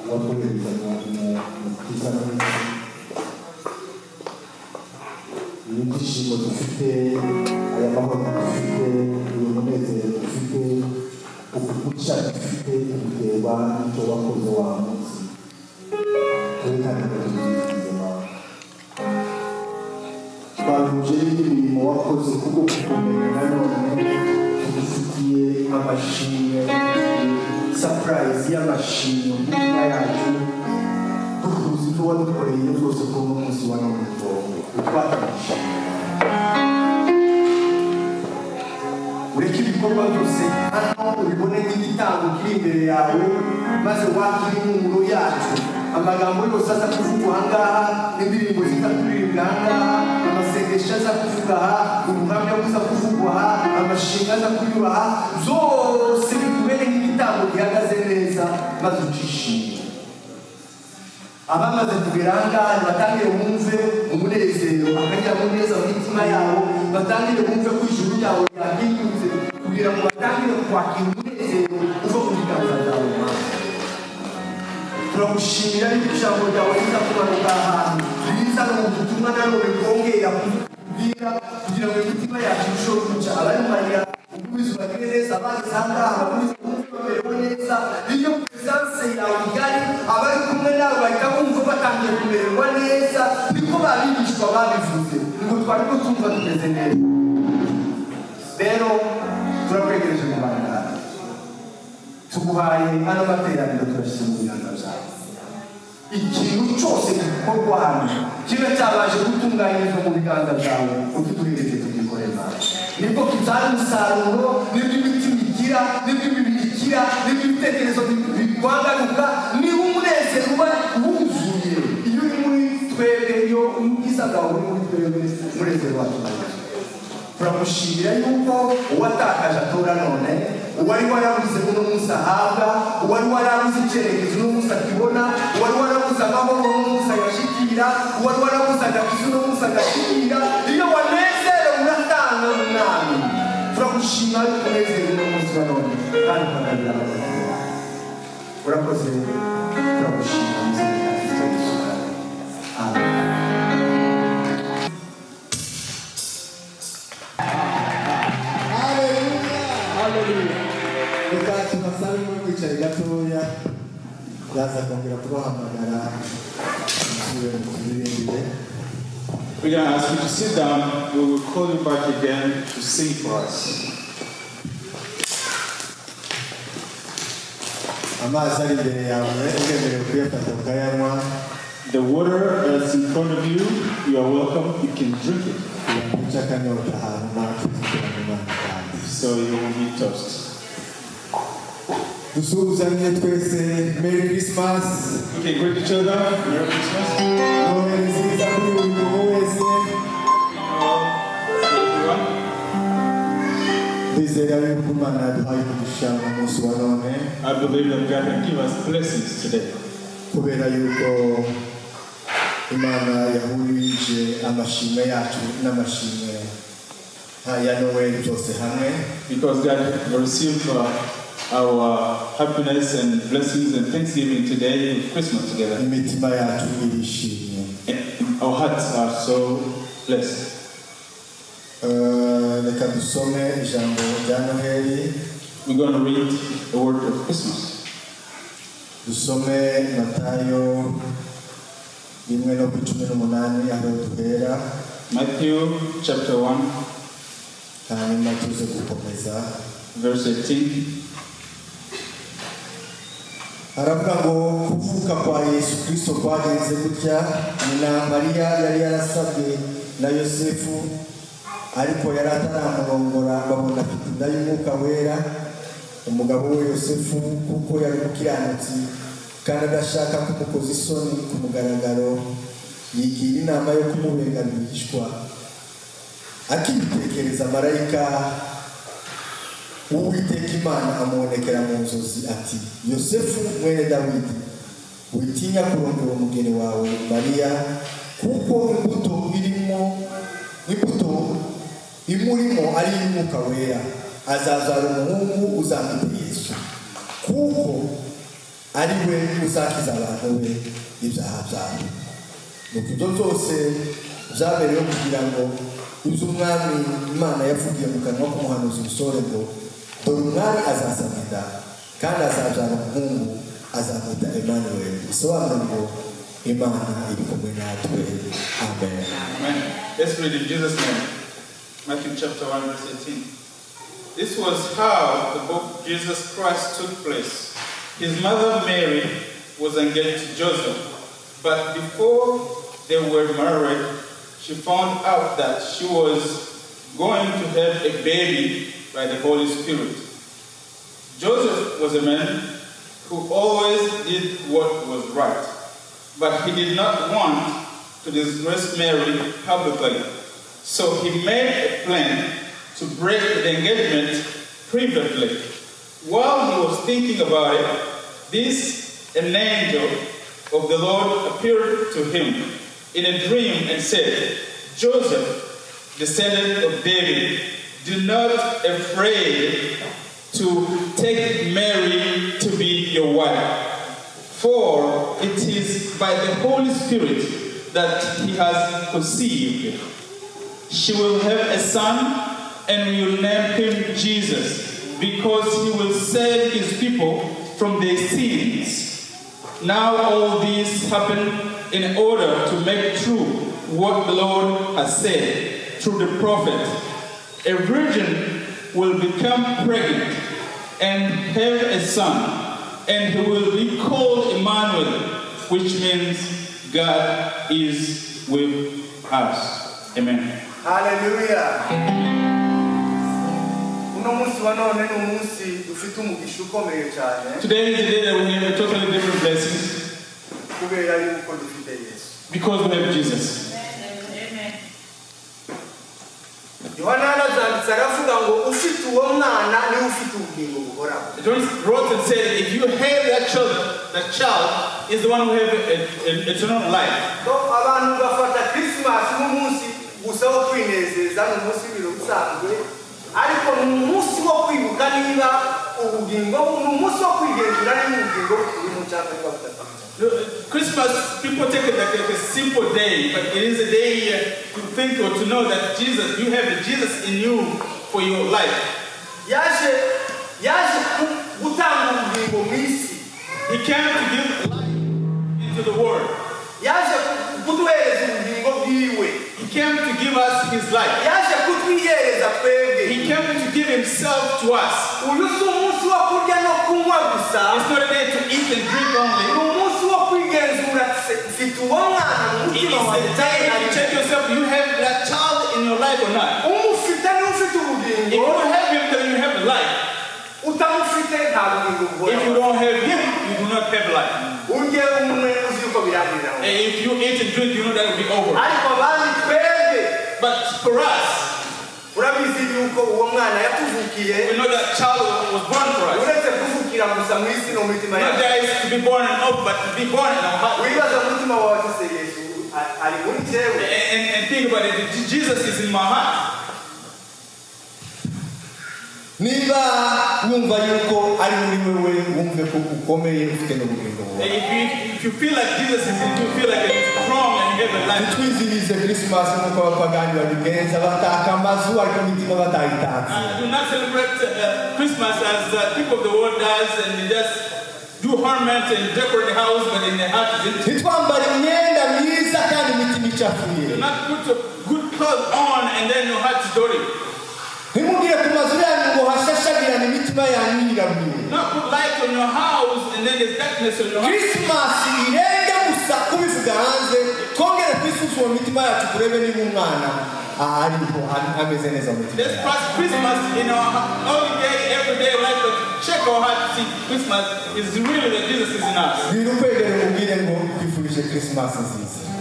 wakoherezanya umukiza mwiza. Ibyishimo dufite, aya mahoro dufite, uyu munezero dufite, ukuguca dufite, biterwa n'icyo wakoze wa munsi. Twahuje n'imirimo wakoze kubwo kukumenya nanone tugufitiye amashimwe, surprise y'amashimwe mu mitima yacu, dukuze ibyo wadukoreye byose kuri uno munsi wa none utwatanije. Ureke ibikorwa byose hano ubibone nk'igitambo kiri imbere yawe, maze wakire impumuro yacu. Amagambo yose aza kuvuga ahangaha, n'indirimbo ziza kuririmba ahangaha, amasengesho aza kuvuga aha, ubuhamya buza kuvugwa aha, amashinga aza kunyura aha, zose bikubere nk'igitambo gihagaze neza, maze ucishime. Abamaze kugera ahangaha batangire bumve umunezero, akagira umunezero mu mitima yabo, batangire bumve ko ijuru ryawe ryahindutse, kugira ngo batangire kwakira umunezero uva mu biganza byawe. Turagushimira ijambo ryawe riza kumanuka ahantu, riza no mu butumwa nanone bwongera kubwira, kugira ngo imitima yacu irusheho guca. Abari mu marira ugubiza ubagire neza, abandi ahangaha bagubiza kumva bamerewe neza. Iyo presence yawe igari, abari kumwe nawe bahita bumva batangiye kumererwa neza. Niko babigishwa babivuze ngo twari ko tumva tumeze neza. Rero turakwegereje mu Rwanda, tuguhaye ano materaniro, turashyize mu biganza byawe. Ikintu cyose gikorwa hano kibe cyabaje gutunganyirizwa mu biganza byawe, utuduhereze tugikorera. Nibwo tuzana umusaruro, nibwo imitima igira, nibwo imibiri igira, nibwo ibitekerezo bigwangaruka, niba umunezero uba wuzuye. Iyo uri muri twebwe, iyo umwiza bwawe uri muri twebwe, umunezero wacu nawe. Turamushimira yuko uwatakaje atora none, uwari warabuze uno munsi ahabwa, uwari warabuze icyerekezo uno munsi akibona, uwari warabuze amahoro uno munsi agashikira, uwari warabuze agakiza uno munsi agashikira. Iyo wanezero uratanga mu mwami. Turagushima yuko unezero uno munsi wa none, kandi ukagabira abakozi. Urakoze, turagushima mu izina rya Kristo Yesu. Amen. We're going to ask you to sit down. We will call you back again to sing for us. The water that's in front of you, you are welcome. You can drink it, so you will be toast. Merry Christmas. Okay, greet each other. Merry Christmas. I believe that God can give us blessings today. Imana yahurije amashimwe yacu n'amashimwe ya Noel byose hamwe. Because God received our happiness and blessings and thanksgiving today with Christmas together. Imitima yacu irishimye. Our hearts are so blessed. Reka dusome ijambo rya Noheli. We're going to read the word of Christmas. Dusome Matayo 1:18 aho duhera. Matthew chapter 1, hanyuma tuze gukomeza verse 18. Haravuga ngo kuvuka kwa Yesu Kristo kwagenze gutya. Nyina Mariya yari yarasabwe na Yosefu, ariko yari ataramurongora, babona afite inda y'Umwuka Wera. Umugabo we Yosefu, kuko yari umukiranutsi kandi adashaka kumukoza isoni ku mugaragaro, yigira inama yo kumubenga rwihishwa. Akibitekereza, marayika Uwiteka Imana amubonekera mu nzozi ati, Yosefu mwene Dawidi, witinya kurongora umugeni wawe Mariya, kuko imbuto imurimo ari iy'Umwuka Wera. Azazara umuhungu uzamwita Yesu, kuko ari we uzakiza abantu be ibyaha byabo. Nuko ibyo byose byabereyeho kugira ngo ibyo umwami Imana yavugiye mu kanwa k'umuhanuzi umusore ngo dore umwari azasama inda kandi azabyara umuhungu azamwita Emmanuel, bisobanura ngo Imana iri kumwe natwe. Amen. Amen. Let's read in Jesus' name. Matthew chapter 1 verse 18. This was how the birth of Jesus Christ took place. His mother Mary was engaged to Joseph, but before they were married, she found out that she was going to have a baby by the Holy Spirit. Joseph was a man who always did what was right, but he did not want to disgrace Mary publicly. So he made a plan to break the engagement privately. While he was thinking about it, an angel of the Lord appeared to him in a dream and said, Joseph, descendant of David, do not afraid to take Mary to be your wife, for it is by the Holy Spirit that he has conceived. She will have a son, and we will name him Jesus, because he will save his people from their sins. Now all this happened in order to make true what the Lord has said through the prophet. A virgin will become pregnant and have a son, and he will be called Emmanuel, which means God is with us. Amen. Hallelujah. Today is the day that we have a totally different blessing because we have Jesus. John wrote and said, if you have that child is the one who has eternal life. Christmas, people take it like a simple day, but it is a day to think or to know that Jesus, you have Jesus in you for your life. He came to give life into the world. He came to give us his life. He came to give himself to us. It's not a day to eat and drink only. It is a day to check yourself, you have that child in your life or not. If you don't have him, then you have life. If you don't have him, you do not have life. And if you eat and drink, you know that will be over. But for us, we know that child was born for us. Not just to be born in earth, but to be born in our heart. And think about it, Jesus is in my heart. If you feel like Jesus is in you, feel like it's strong and you have a life. Do not celebrate Christmas as people of the world does, and they just do ornaments and decorate the house, but in the heart is empty. Do not put a good clothes on and then your heart is dirty. Not put light on your house and then there's darkness on your heart. Let's pass Christmas in our holiday, everyday life, but check our heart to see Christmas is really that Jesus is in us.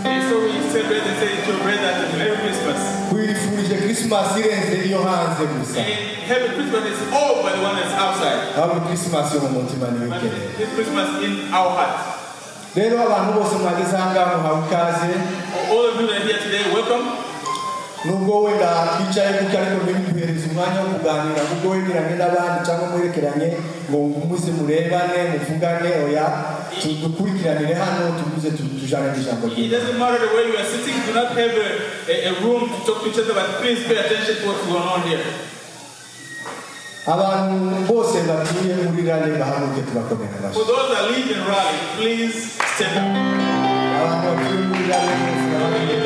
And so we celebrate and say to your brother, Merry Christmas. And Happy Christmas is all by the one that's outside. But this Christmas in our heart. All of you that are here today, welcome. nubwo wenda twicaye kuko ariko ntibiduhereze umwanya wo kuganira kuko wegeranye n'abandi cyangwa mwerekeranye ngo muze murebane muvugane oya dukurikiranire hano tuguze tujane n'ijambo It doesn't matter the way you are sitting, do not have a room to talk to each other, but please pay attention to what's going on here. abantu bose batuye muri rale bahanuke tubakomera amashyi. For those that live in Raleigh, please stand up. abantu batuye muri rale bose bahanuke.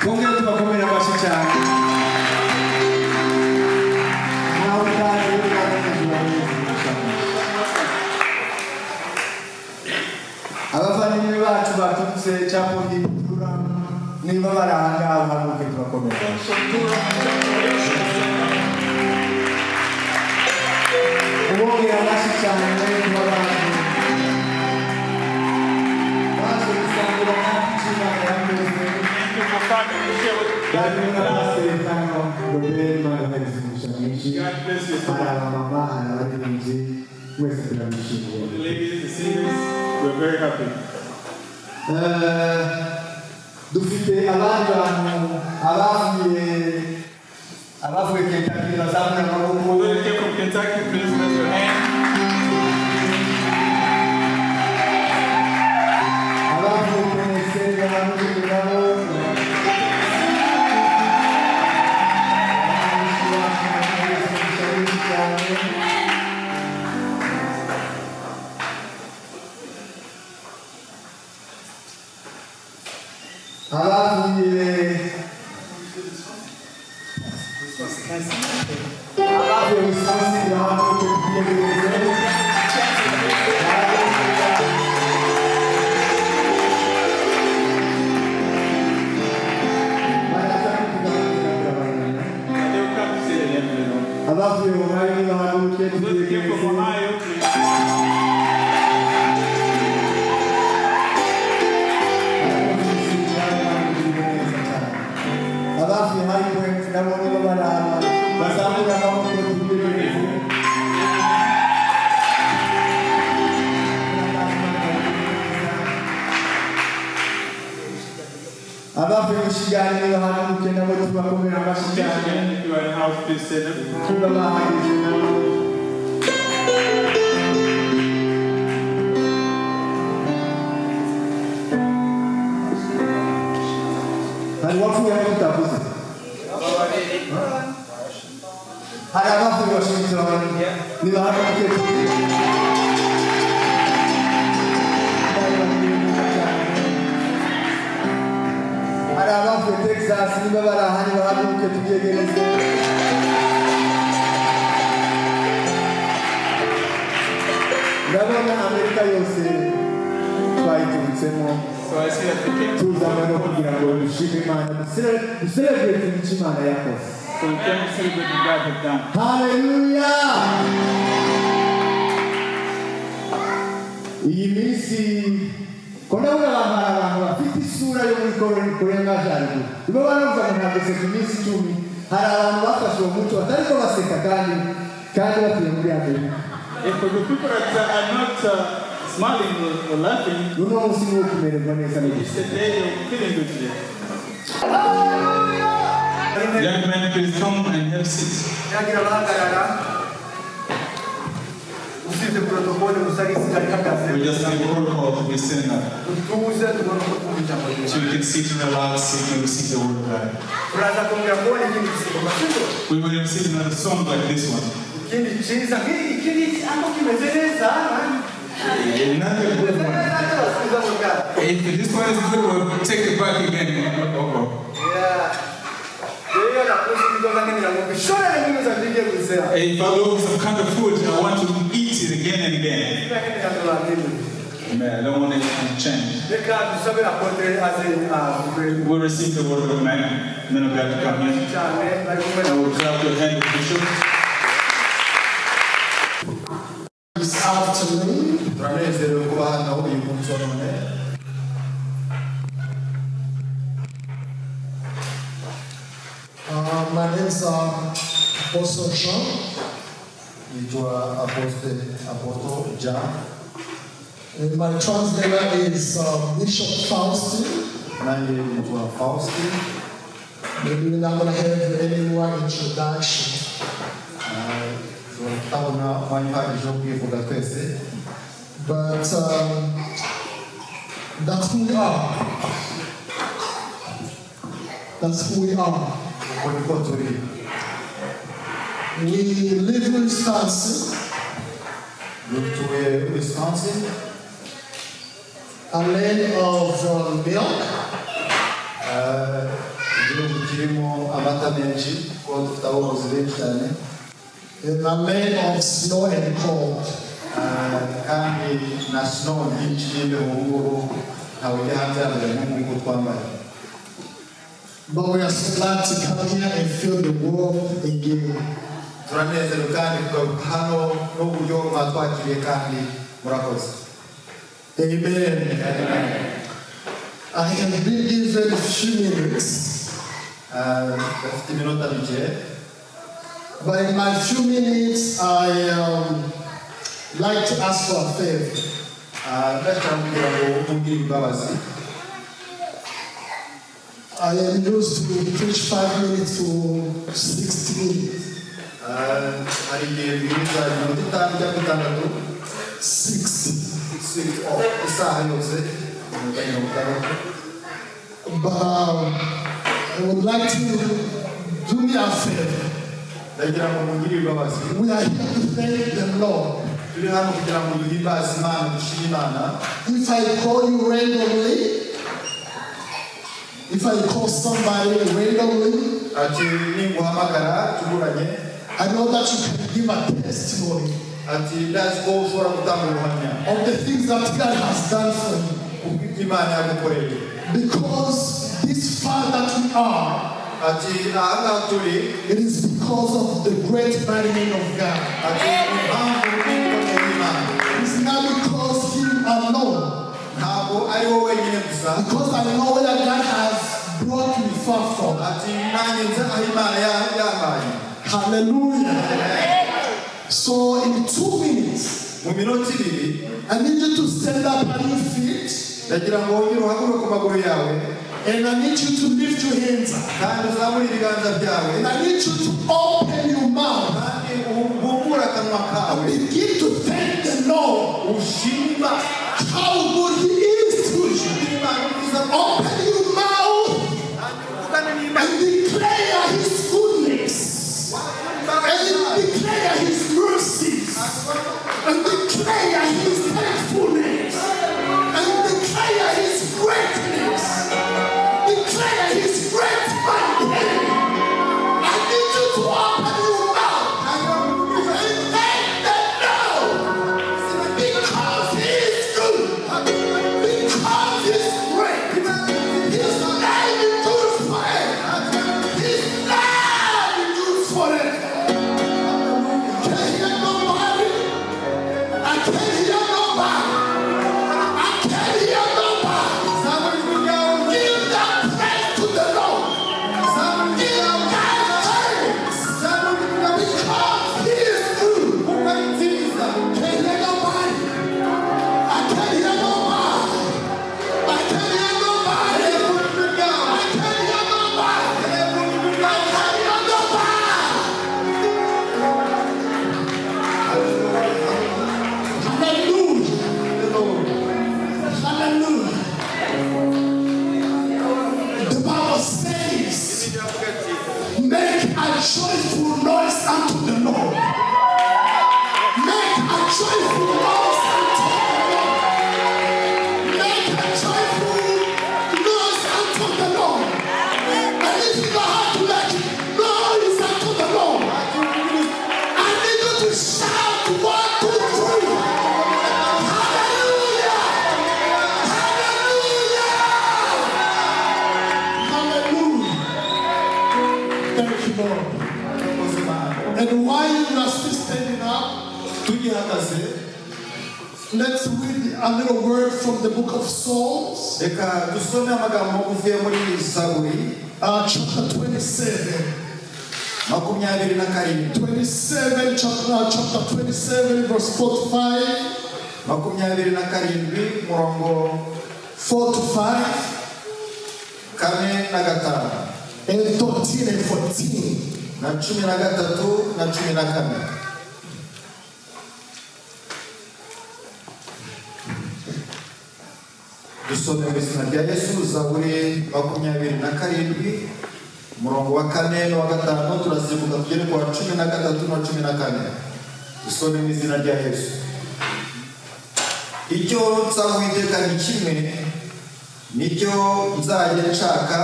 Kongera tubakomera amashyi cyane. Nawe utazi abavandimwe bacu baturutse cyangwa itakura niba bari aha ngaha hanuke tubakomera amashyi. Kubongera amashyi cyane kuba baje gusangira natwe Imana yakoze. Dari una pastor hano Robert Manuel Zimushabishi para la mama abaririmbyi mwese turabishimiye. The ladies, the singers, we're very happy. Dufite abandi bantu abavuye Kentucky bazamura amaboko. Those that came from Kentucky, please raise your hand. Abavuye Tennessee bahanuke nabo. Abavuye Wisconsin bahanuke tubiyegereze. Abavuye Ohio bahanuke Those that came from tubiyegereze. Ohio, please. Abavuye High Point nabo nibo baraba bazamura amaboko tubiyegereze. Abavuye Michigan bahanuke nabo tubakomera amashyi cyane. Michigan, if you are in the house, please stand up. Tuba bahageze nabo. Hari uwapfuye aho tutavuze. Hari abavuye Washington nibahanuke hari abavuye Texas niba bari aha nibahanuke tubyegereze. Ndabona Amerika yose twayiturutsemo So I see that they came from tuzanywe no kugira ngo dushime Imana ducelebrate icyo Imana yakoze. so we came to celebrate what God has done. Haleluya! Iyi minsi ko ndabona abantu bafite isura yo muri Korea y'Amajyaruguru nibo baravuga ngo ntabwo seka iminsi 10 hari abantu bafashe uwo muco batariko baseka kandi batuye muri Amerika. If for the people that are not smiling or laughing, Nuno munsi ni wo kumererwa neza it's n'ibyo. the day you're feeling good today. Young men, please come and have seats. Yagira bahagarara usibye protokole musarisi kari kakaze We just have a protocol to be standing up. tubuze tubona ko tumujambo So you can sit and relax, you can receive the word of God. turaza kongera kubona ikindi gisigo masigo We will receive another song like this one. ikindi cyiza ikindi ako kimeze neza Another good one. If this one is good, we'll take it back again. If I look some kind of food, I want to eat it again and again. Amen. I don't want it to change. We'll receive the word of man. Men of God to come here. I will clap your hand, Bishop. This afternoon, my name's Apostle Sean. nitwa Apostle John. And my translator is Bishop Faustin. Naye nitwa Faustin. Maybe we're not going to have any more introduction. Tutabona mwanya uhagije wo kwivuga twese. But that's who we are. That's who we are. Uko niko turi. We live in Wisconsin, Dutuye Wisconsin, a land of milk, igihugu kirimo amata menshi kuko dufite abakozi benshi cyane, and a land of snow and cold. kandi na snow nyinshi n'imbeho ngubu ntawe ujya hanze yambaye nk'uko twambaye. But we are so glad to come here and feel the world again. Turanezerewe kandi tugaruka hano n'uburyo mwatwakiriye kandi murakoze. Amen. I have been given a few minutes. Dufite iminota mike. But in my few minutes, I like to ask for a favor. Ndashaka kugira ngo mugire imbabazi. I am used to preach 5 minutes to 60 minutes. Hari igihe bwiriza iminota itanu cyangwa itandatu. 60. Isaha yose. But I would like to do me a favor. Ndagira ngo mugire imbabazi. We are here to thank the Lord. Turi hano kugira ngo duhimbaze Imana, dushime Imana. If I call you randomly, if I call somebody randomly, Ati ninguhamagara tuburanye. I know that you can give a testimony Ati ndazi ko ushobora gutanga ubuhamya of the things that God has done for you. kubw'ibyo Imana yagukoreye. Because this far that we are, Ati aha ngaha turi, it is because of the great mighty name of God. ati impamvu n'ibikomeye y'Imana. It's not because Him alone, Ntabwo ari wowe wenyine gusa. because I know where God has brought me far from. Ati nanjye nzi aho Imana yampaye. Hallelujah. So in 2 minutes, Mu minota ibiri, I need you to stand up on your feet, ndagira ngo wongere uhaguruke ku maguru yawe and I need you to lift your hands up. kandi uzamure ibiganza byawe And I need you to open your mouth kandi ubumbure akanwa kawe and begin to thank the Lord ushima how good He is to you. Imana nziza. Open your mouth Uvugane n'Imana. and declare His goodness, and declare His mercies, and declare His faithfulness, and declare His greatness, declare His great mighty. I need you to open your mouth and thank the Lord because He is good, because He's great. His name endures forever. His love endures forever. Can't hear nobody. I can't hear nobody. I can't hear nobody. Give that praise to the Lord. Give that thanks because He is good. Can't hear nobody. I can't hear nobody. I can't hear nobody. I can't hear nobody. I can't hear nobody. Hallelujah. Hallelujah. The Bible says, make a joyful noise unto the Lord. Make a joyful noise unto the Lord. Make a joyful noise unto the Lord. And if you don't have to make noise unto the Lord, I need you to shout 1, 2, 3. Hallelujah! Hallelujah! Hallelujah! Thank you, Lord. And while you are still standing up, Tugihagaze, let's read a little word from the book of Psalms, reka dusome amagambo avuye muri Zaburi chapter 27. 27, chapter 27, verse 45. 27 murongo 4 to 5. 4 na 5 And 13 and 14. na 13 na 14. Dusome mu izina rya Yesu Zaburi 27 umurongo wa 4 n'uwa 5 turasimbuka tugere ku wa 13 na 14. Dusome mu izina rya Yesu. Icyo nsaba Uwiteka ni kimwe, nicyo nzajya nshaka,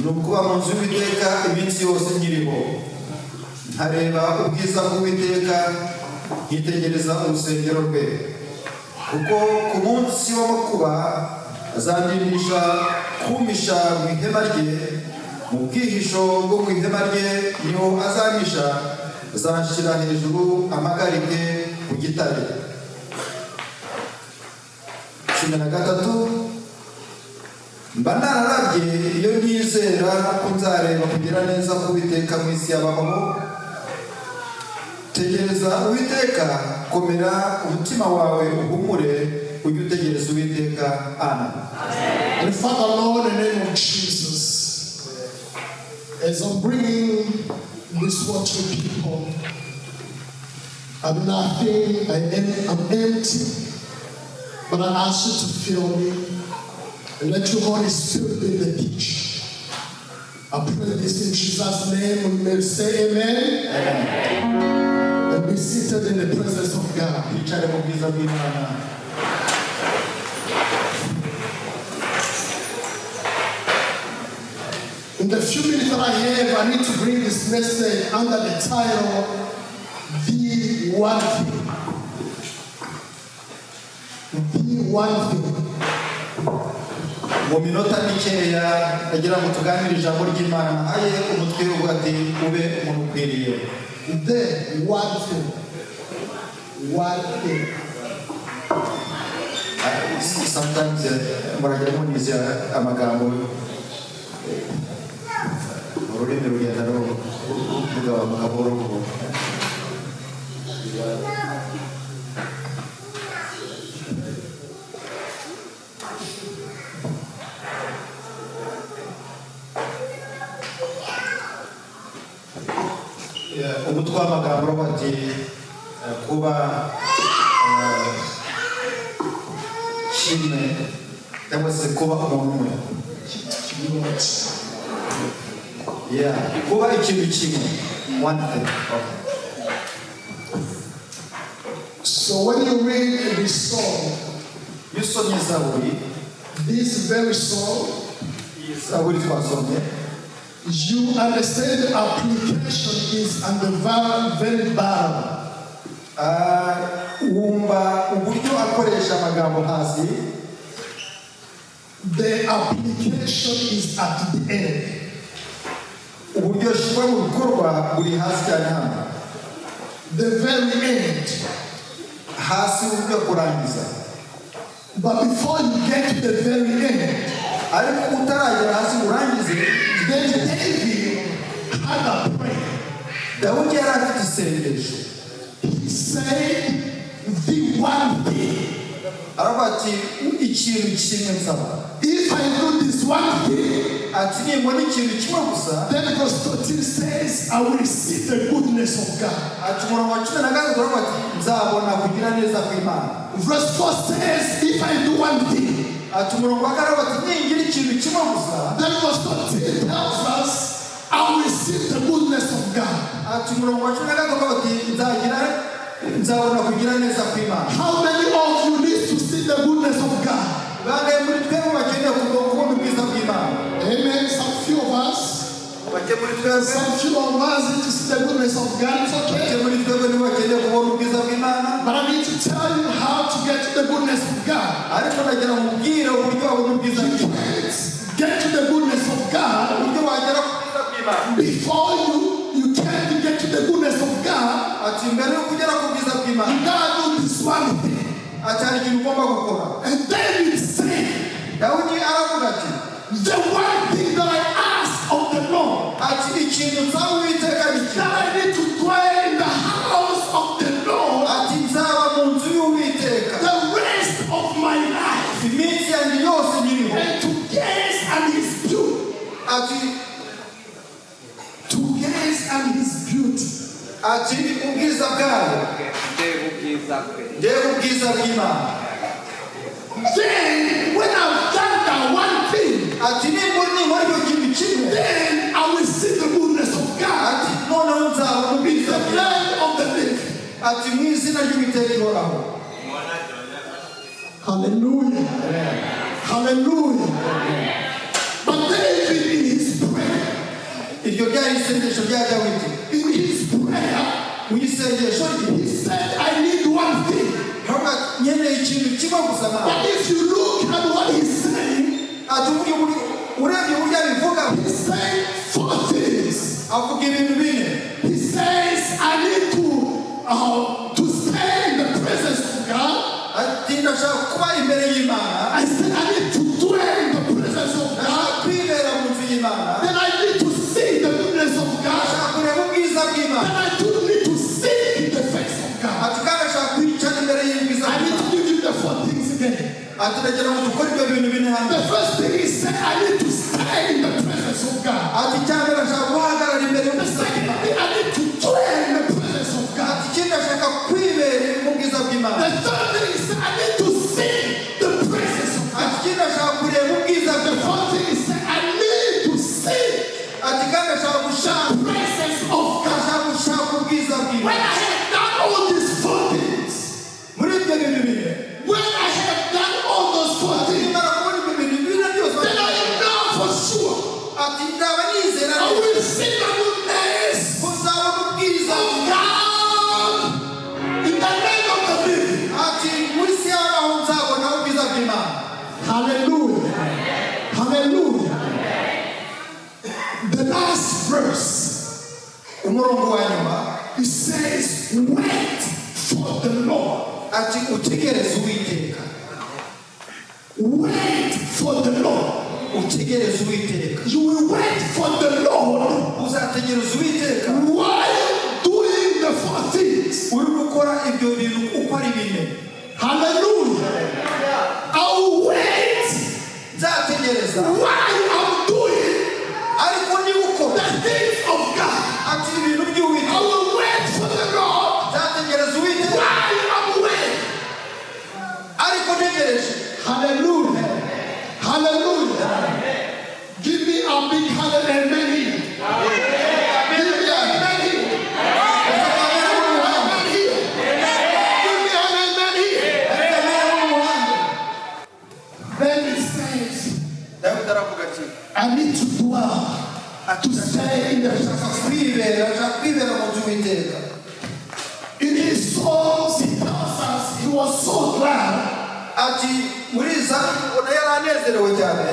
ni ukuba mu nzu y'Uwiteka iminsi yose nkiriho, nkareba ubwiza bw'Uwiteka, nkitegereza urusengero rwe. Kuko ku munsi w'amakuba azandimisha kumisha mu ihema rye, mu bwihisho bwo mu ihema rye niho azamisha, azanshyira hejuru amagarike ku gitare. 13 mba nararabye iyo nizera ko nzareba kugira neza k'Uwiteka mu isi y'ababaho. Tegereza Uwiteka, komera umutima wawe uhumure, ujye utegereza Uwiteka. Amen. And Father, Lord, in the name of Jesus, as I'm bringing this word to people, I'm nothing, I'm empty, but I ask you to fill me and let your Holy Spirit be the teacher. I pray this in Jesus' name. We may say amen. Amen. And be seated in the presence of God. Twicare mu bwiza bw'Imana. In the few minutes that I have, I need to bring this message under the title, The One Thing. The One Thing. Mu minota mikeya ndagira ngo tuganire ijambo ry'Imana, aye umutwe uvuga ati ube umuntu ukwiriye. The One Thing. One Thing. Sometimes muragira munize amagambo ururimi rugenda ruvuga amahoro. Umutwe w'amagambo bati kuba kimwe cyangwa se kuba umuntu umwe. Kuba ikintu kimwe. One thing. Okay. So when you read this song, Iyo usomye Zaburi, this very song, Zaburi twasomye, you understand the application is on the very bottom. wumva uburyo akoresha amagambo hasi. The application is at the end. Uburyo shimwe mu bikorwa buri hasi cyane hano. The very end. Hasi uburyo kurangiza. But before you get to the very end, ariko utaragera hasi urangize, then David had a prayer. Dawudi yari afite isengesho. He said, the one thing. Aravuga ati ikintu kimwe nsaba. If I do this one thing, ati nimbona ikintu kimwe gusa, then verse 13 says, I will receive the goodness of God. ati umurongo wa 13 aravuga ati nzabona kugira neza kw'Imana. Verse 4 says, if I do one thing, ati umurongo wa 4 aravuga ati ningira ikintu kimwe gusa. then verse 13 tells us, I will receive the goodness of God. ati umurongo wa 13 aravuga ati nzabona kugira neza kw'Imana. How many of you need to see the goodness of God? Bangaye muri twebwe bakeneye kubona ubwiza bw'Imana. Amen. Some few of us. Bake muri twebwe. Some few of us need to see the goodness of God. It's okay. Bake muri twebwe ni bakeneye kubona ubwiza bw'Imana. But I need to tell you how to get to the goodness of God. ariko nagira mubwire uburyo wabona ubwiza bw'Imana. Get to the goodness of God. uburyo wagera ku bwiza bw'Imana. Before you can't get to the goodness of God. ati mbere yo kugera ku bwiza bw'Imana. You gotta do this one thing. ati hari ikintu ugomba gukora. And David said, Dawudi aravuga ati the one thing that I ask of the Lord, ati ikintu nsaba Uwiteka ni beauty. ati ubwiza bwayo ndeba ubwiza bw'Imana. Then, when I've done that one thing, ati nimbona inkora ikintu kimwe, then I will see the goodness of God ati noneho nzabona in ubwiza the bw'Imana. land of the living. ati mu izina ry'Uwiteka ihoraho. Hallelujah. Hallelujah. But David in his prayer, iryo ryari isengesho rya Dawidi. in his prayer, mu isengesho rye he said, I need one thing. ntabwo nkeneye ikintu kimwe gusa nawe. But if you look at what he's saying, ati urebye uburyo abivuga, he's saying 4 things. avuga ibintu bine. He says, I need to stay in the presence of God. ati ndashaka kuba imbere y'Imana. I said, I need to dwell in the presence of ndashaka God. kwibera mu nzu y'Imana. Then I need to see the goodness of God. ndashaka kureba ubwiza Then bw'Imana. I do need to seek in the face of God. ati kandi ashaka kwicara imbere y'ubwiza I need to bw'Imana. give you the 4 things again. ati ndagira ngo dukore ibyo bintu bine hamwe. The first thing he said, I need to stay in the presence of God. ati icyambere ndashaka guhagarara imbere The y'ubwiza second bw'Imana. thing, I need to dwell in the presence of God. ati ikindi ndashaka kwibera mu bwiza bw'Imana. The third thing he said, I need to see the presence of God. ati ikindi ndashaka kureba ubwiza The bw'Imana. fourth thing he said, I need to see ati kandi ndashaka the gushaka presence of God. ndashaka gushaka ubwiza When bw'Imana. I have done all these 4 things, muri ibyo bintu bine, when I have done all those 4 things, nimara kubona ibyo bintu bine byose, then I know for sure ati ndaba nizera I will see the goodness ko nzabona ubwiza of God in the land of the living. ati muri si y'abaho nzabona ubwiza bw'Imana. Hallelujah. Hallelujah. The last verse, umurongo wa nyuma it says, wait for the Lord. ati utegereze Uwiteka. Wait for the Lord. utegereze Uwiteka. You will wait for the Lord uzategereza Uwiteka while doing the 4 things. uri gukora ibyo bintu uko ari bine. Hallelujah. I'll wait nzategereza while I'm doing ariko niba ukora the things of God. ati ibintu I by'Uwiteka. will wait for the Lord nzategereza Uwiteka while I'm waiting. ariko ntegereje. Hallelujah. Hallelujah. Give me a big hallelujah amen here. Give me an amen here. Amen here. Give me an amen here. Then it says, Dawidi aravuga ati I need to dwell, to stay in the presence. ndashaka kwibera mu nzu y'Uwiteka. In his songs, he tells us he was so glad. ati muri Zaburi ubona yaranezerewe cyane.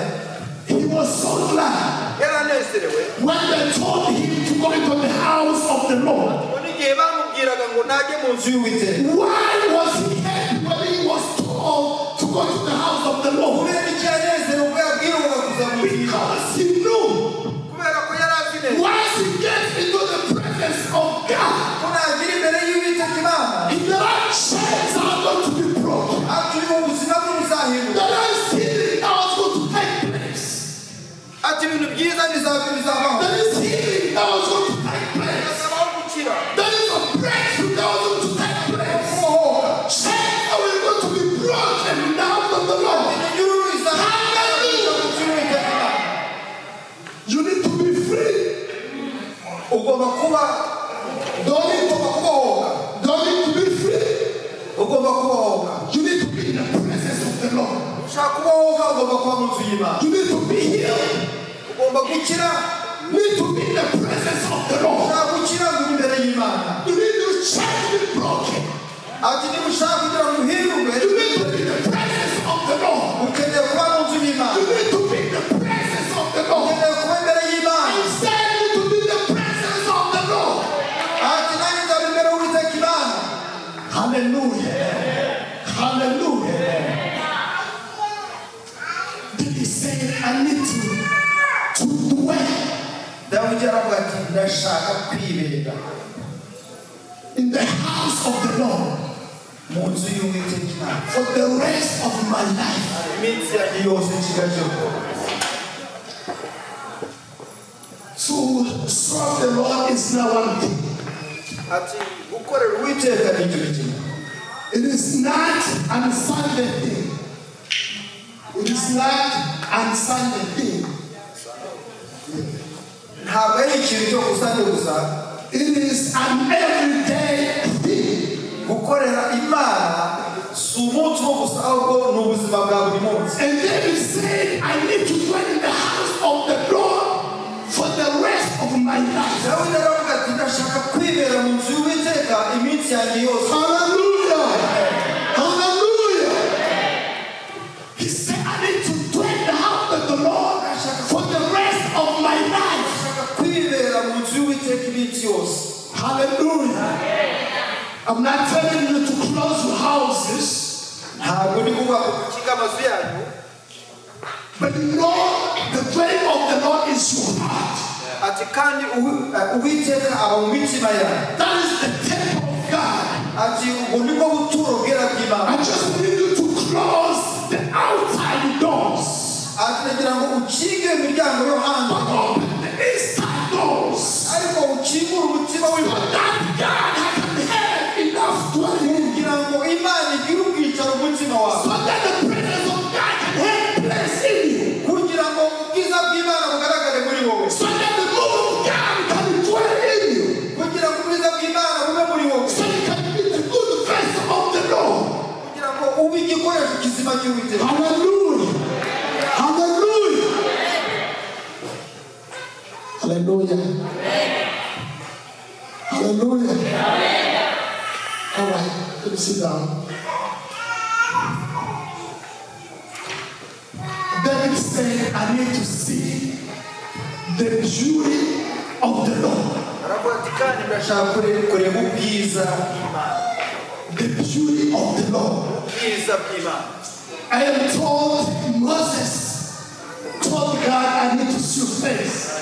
He was so glad yaranezerewe when they told him to go into the house of the Lord. ubona igihe bamubwiraga ngo najye mu nzu y'Uwiteka. Why was he happy when he was told to go to the house of the Lord? kubera iki yanezerewe ubwo yabwirwaga kuza mu nzu y'Imana. Because he knew kubera ko yari azi neza once he gets into the presence of God, ko nagira imbere y'Uwiteka Imana there are chains that are going to be broken. ati ubuzima bwe buzahinduka. There is healing that was going to take place. ati ibintu byiza bizabaho. There is healing that was going to take place. hazabaho gukira. There is a breakthrough that was going to take place. kubohoka. Chains that were going to be broken now from the Lord. inyururu izahinduka mu nzu y'Uwiteka Imana. You need to be free. ugomba kuba Don't need ugomba kubohoka. to be free. ugomba kubohoka. You need to be in the presence of the Lord. ushaka kubohoka ugomba kuba mu nzu y'Imana. You need to be healed. ugomba gukira. You need to be in the presence of the Lord. ushaka gukira ngo ube imbere y'Imana. You need your chains to be broken. ati niba ushaka kugira ngo uhindurwe You need to be in the presence of the Lord. ukeneye kuba mu nzu y'Imana. You need to be in the presence of the Lord. ukeneye kuba imbere y'Imana. I'm saying you to be in the presence of the Lord. ati nanjye nzaba imbere y'Uwiteka Imana. Hallelujah. Hallelujah. Then he said, I need to dwell Dawidi aravuga ati ndashaka kwibera in the house of the Lord mu nzu y'Uwiteka Imana for the rest of my life. iminsi yanjye yose nshigajeho. To serve the Lord is not one thing. ati gukorera uwiteka ni icyo kintu. It is not an Sunday thing. It is not an Sunday thing. Ntabwo ari ikintu cyo gusa. It is an everyday thing. Gukorera Imana si umunsi wo gusa ahubwo ni ubuzima bwa buri munsi. And David said, I need to dwell in the house of the Lord for the rest of my life. Dawidi aravuga ati ndashaka kwibera mu nzu y'Uwiteka iminsi yanjye yose. Hallelujah! Hallelujah! He said, I need to dwell in the house of the Lord for the rest of my life. Kwibera mu nzu y'Uwiteka iminsi yose. Hallelujah! I'm not telling you to close your houses. Ntabwo ndi kuvuga ko gukinga amazu yanyu. But you know, the dwelling of the Lord is your heart. Ati kandi Uwiteka aba mu mitima yanyu. That is the temple of God. Ati ubwo nibwo buturo bwera bw'Imana. I just need you to close the outside doors. Ati ndagira ngo ukinge imiryango yo hanze. But open the inside doors. Ariko ukingure umutima w'Imana. That God can have enough dwelling. Kugira ngo Imana igire ubwicaro umutima wawe. So that the presence of God can have place in you. Kugira ngo ubwiza bw'Imana bugaragare muri wowe. So that the move of God can dwell in you. Kugira ngo ubwiza bw'Imana bube muri wowe. So you can be the good vessel of the Lord. Kugira ngo ube igikoresho kizima cy'Uwiteka. Hallelujah. Hallelujah. Hallelujah. Hallelujah. All right, let me sit down. David said, I need to see the beauty of the Lord. Aravuga ati kandi ndashaka kureba ubwiza bw'Imana. The beauty of the Lord. Ubwiza bw'Imana. I am told Moses told God, I need to see your face.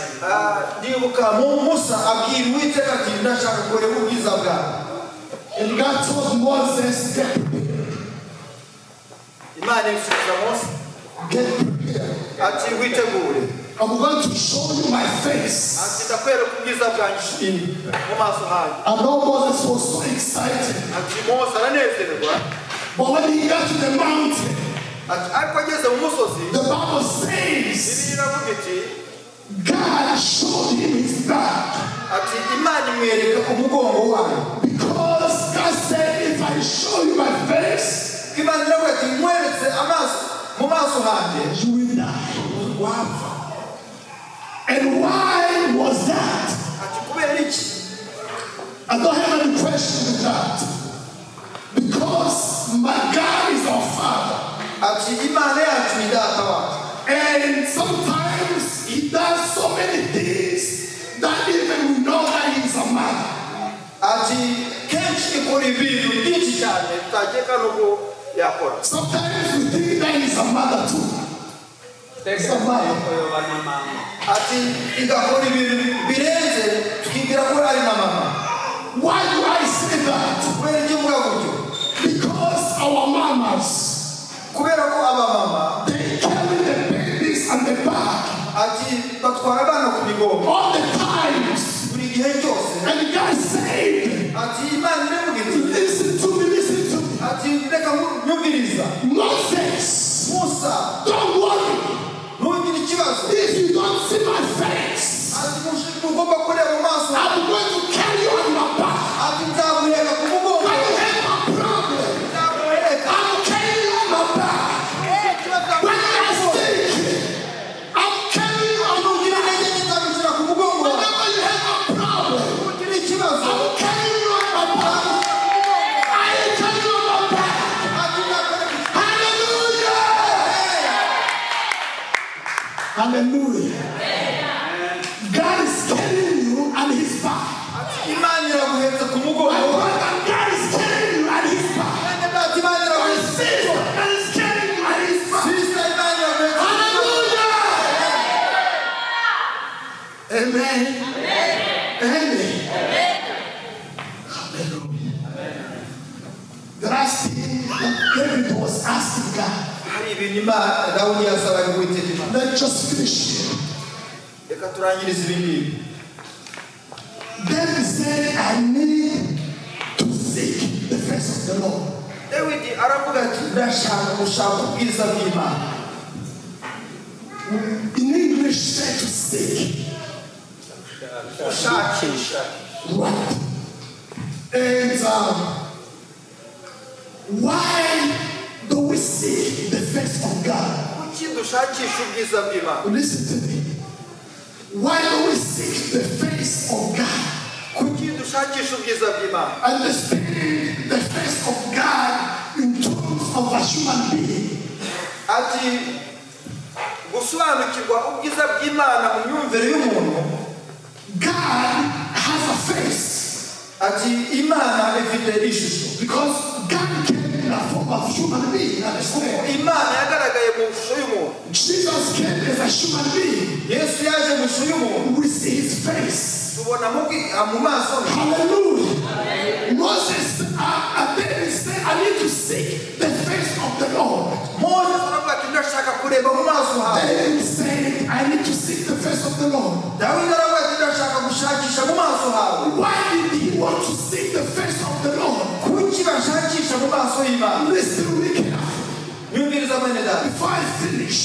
Ndibuka Musa abwira Uwiteka ati ndashaka kureba ubwiza bwawe. And God told Moses, get prepared. Imana ibisubiza Mose Get prepared. ati witegure. I'm going to show you my face. Ati ndakwereka ubwiza bwanjye mu maso hanjye. I know Moses was so excited. Ati Mose aranezerwa. But when he got to the mountain, Ati ariko ageze mu musozi. the Bible says, Iravuga iti God showed him his back. ati Imana imwereka umugongo wayo. Because God said, if I show you my face, Imana iravuga ati mweretse amaso mu maso hanjye. you will die. Wapfa. And why was that? Ati kubera iki? I don't have any question with that. Because my God is our Father. Ati Imana yacu ni data wacu. And sometimes he does so many things that even we know that he's a man. Ati kenshi ikora ibintu byinshi cyane tutakeka n'ubwo yakora. Sometimes we think that he's a mother too. He's a mother. Ati igakora ibintu birenze tukibwira ko ari na mama. Why do I say that? Kubera iki mvuga gutyo? Because our mamas, Kubera ko abamama they carry the babies on the back ati batwara abana ku migongo all the times. buri gihe cyose. And God said, Ati Imana iravuga iti listen to me, listen to me. ati reka nyumviriza. Moses, Musa don't worry. ntugire ikibazo. If you don't see my face, Ati ugomba kureba mu maso. I'm going to carry you on my back. Ati nzaguheka ku mugongo. When you have my problem, Nzaguheka. I'm carrying you on my back. When you are sick, I'm carrying you on my Ntugire back. intege nke nzagushyira ku mugongo. Whenever you have a problem, Ntugire ikibazo. I'm carrying you on my back. I am carrying you on my back. Ati nzakwereka iki- Hallelujah! Hallelujah. God is carrying you on his back. Ati Imana iraguhetse ku My mugongo. brother, God is carrying you on his back. Mwene data Imana My iraguhetse. sister, God is carrying you on his back. Sister Imana iraguhetse. Hallelujah! Amen. Amen. Hallelujah. The last thing that David was asking God, Hari ibintu Imana Dawudi yasabaga Uwiteka Imana. let's just finish here. Reka turangirize ibi ngibi. David said, I need of the Lord. Dawidi aravuga ati ndashaka gushaka ubwiza bw'Imana. In English, say to seek. Right. And why do we seek the face of God? Listen to me. Why do we seek the face of God? Understanding the face of God in terms of a human being. God has a face. Because God came in the form of human being. Jesus came as a human being. We see his face. Hallelujah. Moses David said, I need to seek the face of the Lord. David said, I need to seek the face of the Lord. Why did he want to seek the face of the Lord? Listen to me carefully. Before I finish,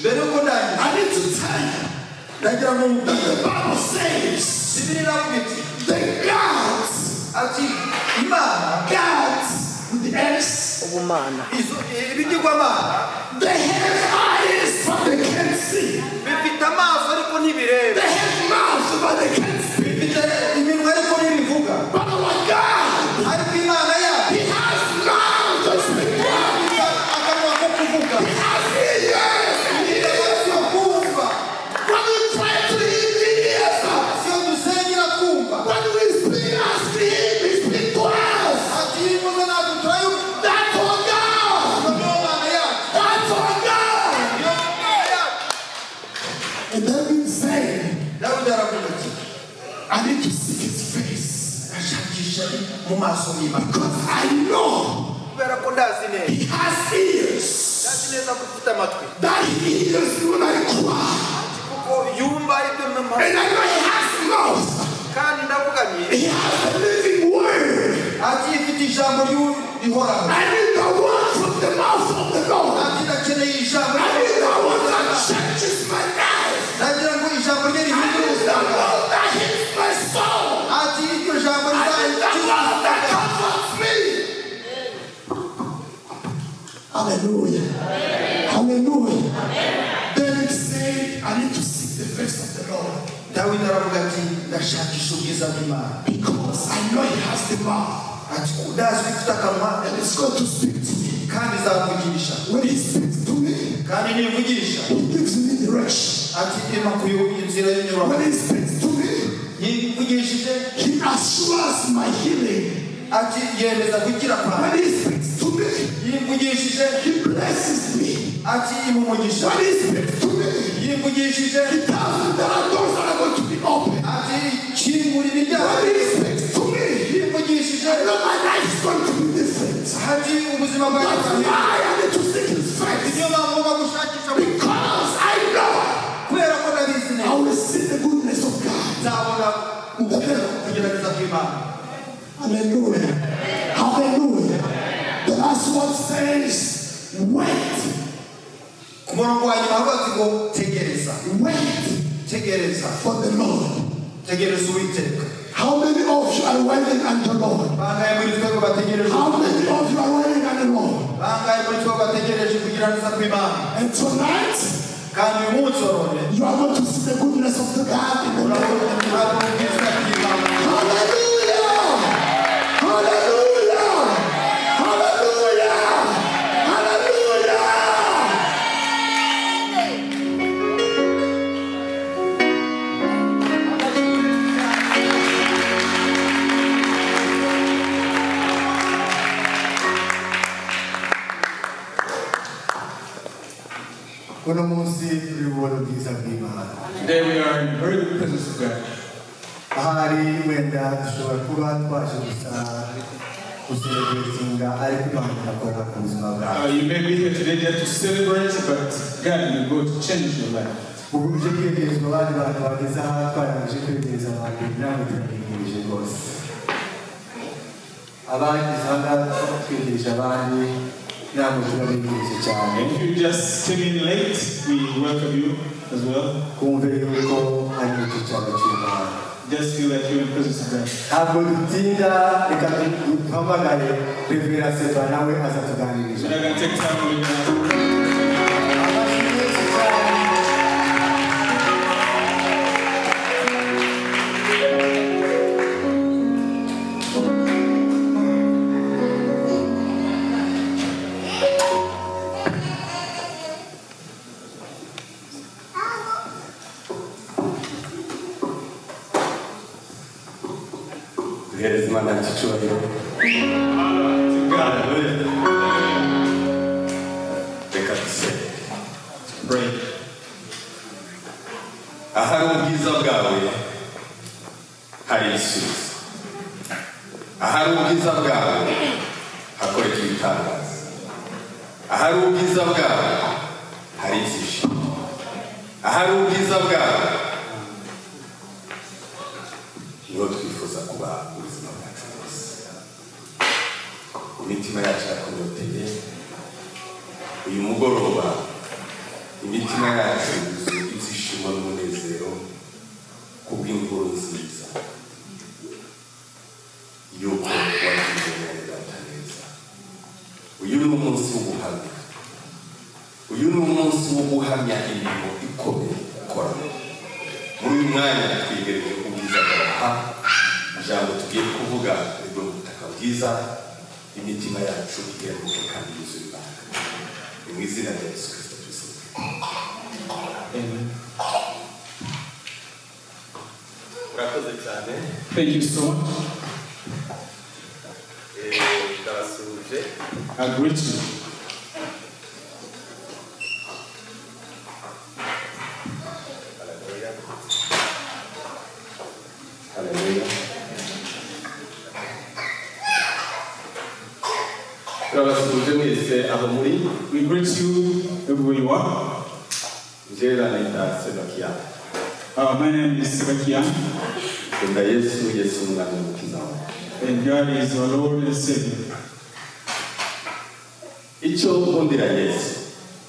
I need to tell you that the Bible says the gods with the S, they have eyes but they can't see. They have mouths but they can't speak. But our God, he has mouth to speak. He has ears and he hears. When we try to hear, he hears us. When we speak, ask him, he speaks to us. That's our God. That's our God. And David said, I need to seek his face. Because I know he has ears. That he hears when I cry. And I know he has mouth. He has a living word. I need the word from the mouth of the Lord. I need the word that changes my life. I need the word that hits my soul. I need the word that comforts me. Hallelujah. Hallelujah. David said, I need to seek the face of the Lord. Because I know he has the mouth. And it's going to speak to me. When he speaks to me, he gives me direction. When he speaks to me, he assures my healing. When he speaks to me, he blesses me. When he speaks to me, he tells me there are doors that are going to be open. When he speaks to me, I know my life is going to be different. That's why I need to seek his face. Because I know I will see the goodness of God. Hallelujah. Hallelujah. The last one says, wait. Wait for the Lord. How many of you are waiting on the Lord? How many of you are waiting on the Lord? And tonight, you are going to see the goodness of the God in the Lord. Hallelujah! Hallelujah! Hallelujah! Hallelujah! Today we are in very good presence of God. You may be here today just to celebrate, but God will go to change your life. abagize hano twigirije abandi namwe turabigirije cyane. If you just came in late, we welcome you as well. Kumve yuko ari mu cyaro cy'Imana. Just feel that you're in the presence of God. Ntabwo dutinda, reka duhamagare Reverend Sefa nawe azatuganiriza. We're not going to take time with you. Imana icyubahiro. Reka dusenge. Pray. Ahari ubwiza bwawe hari ibisubizo. Ahari ubwiza bwawe hakoreka ibitangaza. Ahari ubwiza bwawe hari ibyishimo. Ahari ubwiza bwawe niho twifuza kuba ubuzima bwacu bwose. Imitima yacu yakonoteye uyu mugoroba, imitima yacu yuzuye ibyishimo n'umunezero kubw'inkuru nziza yuko wagize data neza. Uyu ni umunsi w'ubuhamya. Uyu ni umunsi wo guhamya imirimo ikomeye ukora. Muri uyu mwanya twigereje ubwiza bwawe. Ijambo tugiye kuvuga rero ubutaka bwiza, imitima yacu igeremuke kandi yuzuye imbaraga. Ni mu izina rya Yesu Kristo tubisenga. Amen. Urakoze cyane. Thank you so much. Ndabasuhuje. I greet you. Hallelujah. Turabasuhuje mwese aho muri. We greet you everywhere you are. Njyewe nita Sebakia. My name is Bakirisito. Kunda Yesu umwana w'umukiza wawe. And God is our Lord and Savior. Icyo nkundira Yesu.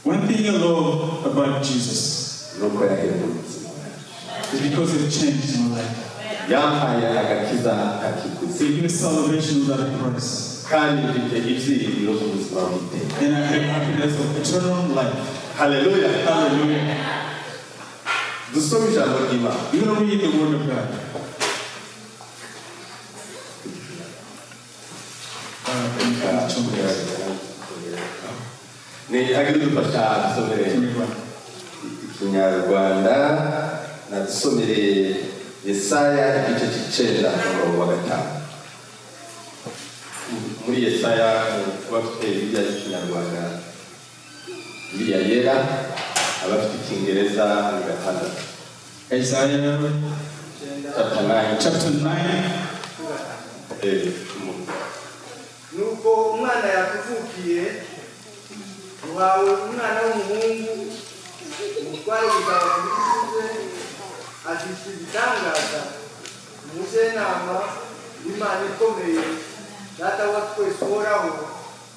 One thing I love about Jesus nuko yahindura ubuzima bwacu. is because it changed my life. Yampaye agakiza kakiguzi. He gave me salvation without a price. Kandi mfite ibyiringiro by'ubuzima bwite. And I have happiness of eternal life. Hallelujah. Hallelujah. Dusome ijambo ry'Imana. You're going to read the Word of God. Ni agidufasha dusomere Ikinyarwanda na dusomere Yesaya igice cy'icenda umurongo wa 5. Muri Yesaya bafite Bibiliya y'Ikinyarwanda, Bibiliya yera, abafite Icyongereza ni 6. Isaiah chapter 9. Nuko umwana yakuvukiye, uhawe umwana w'umuhungu, umutware uzaba ku bitugu bye, afite ibitangaza, umujyanama w'Imana ikomeye, data wa twese uhoraho,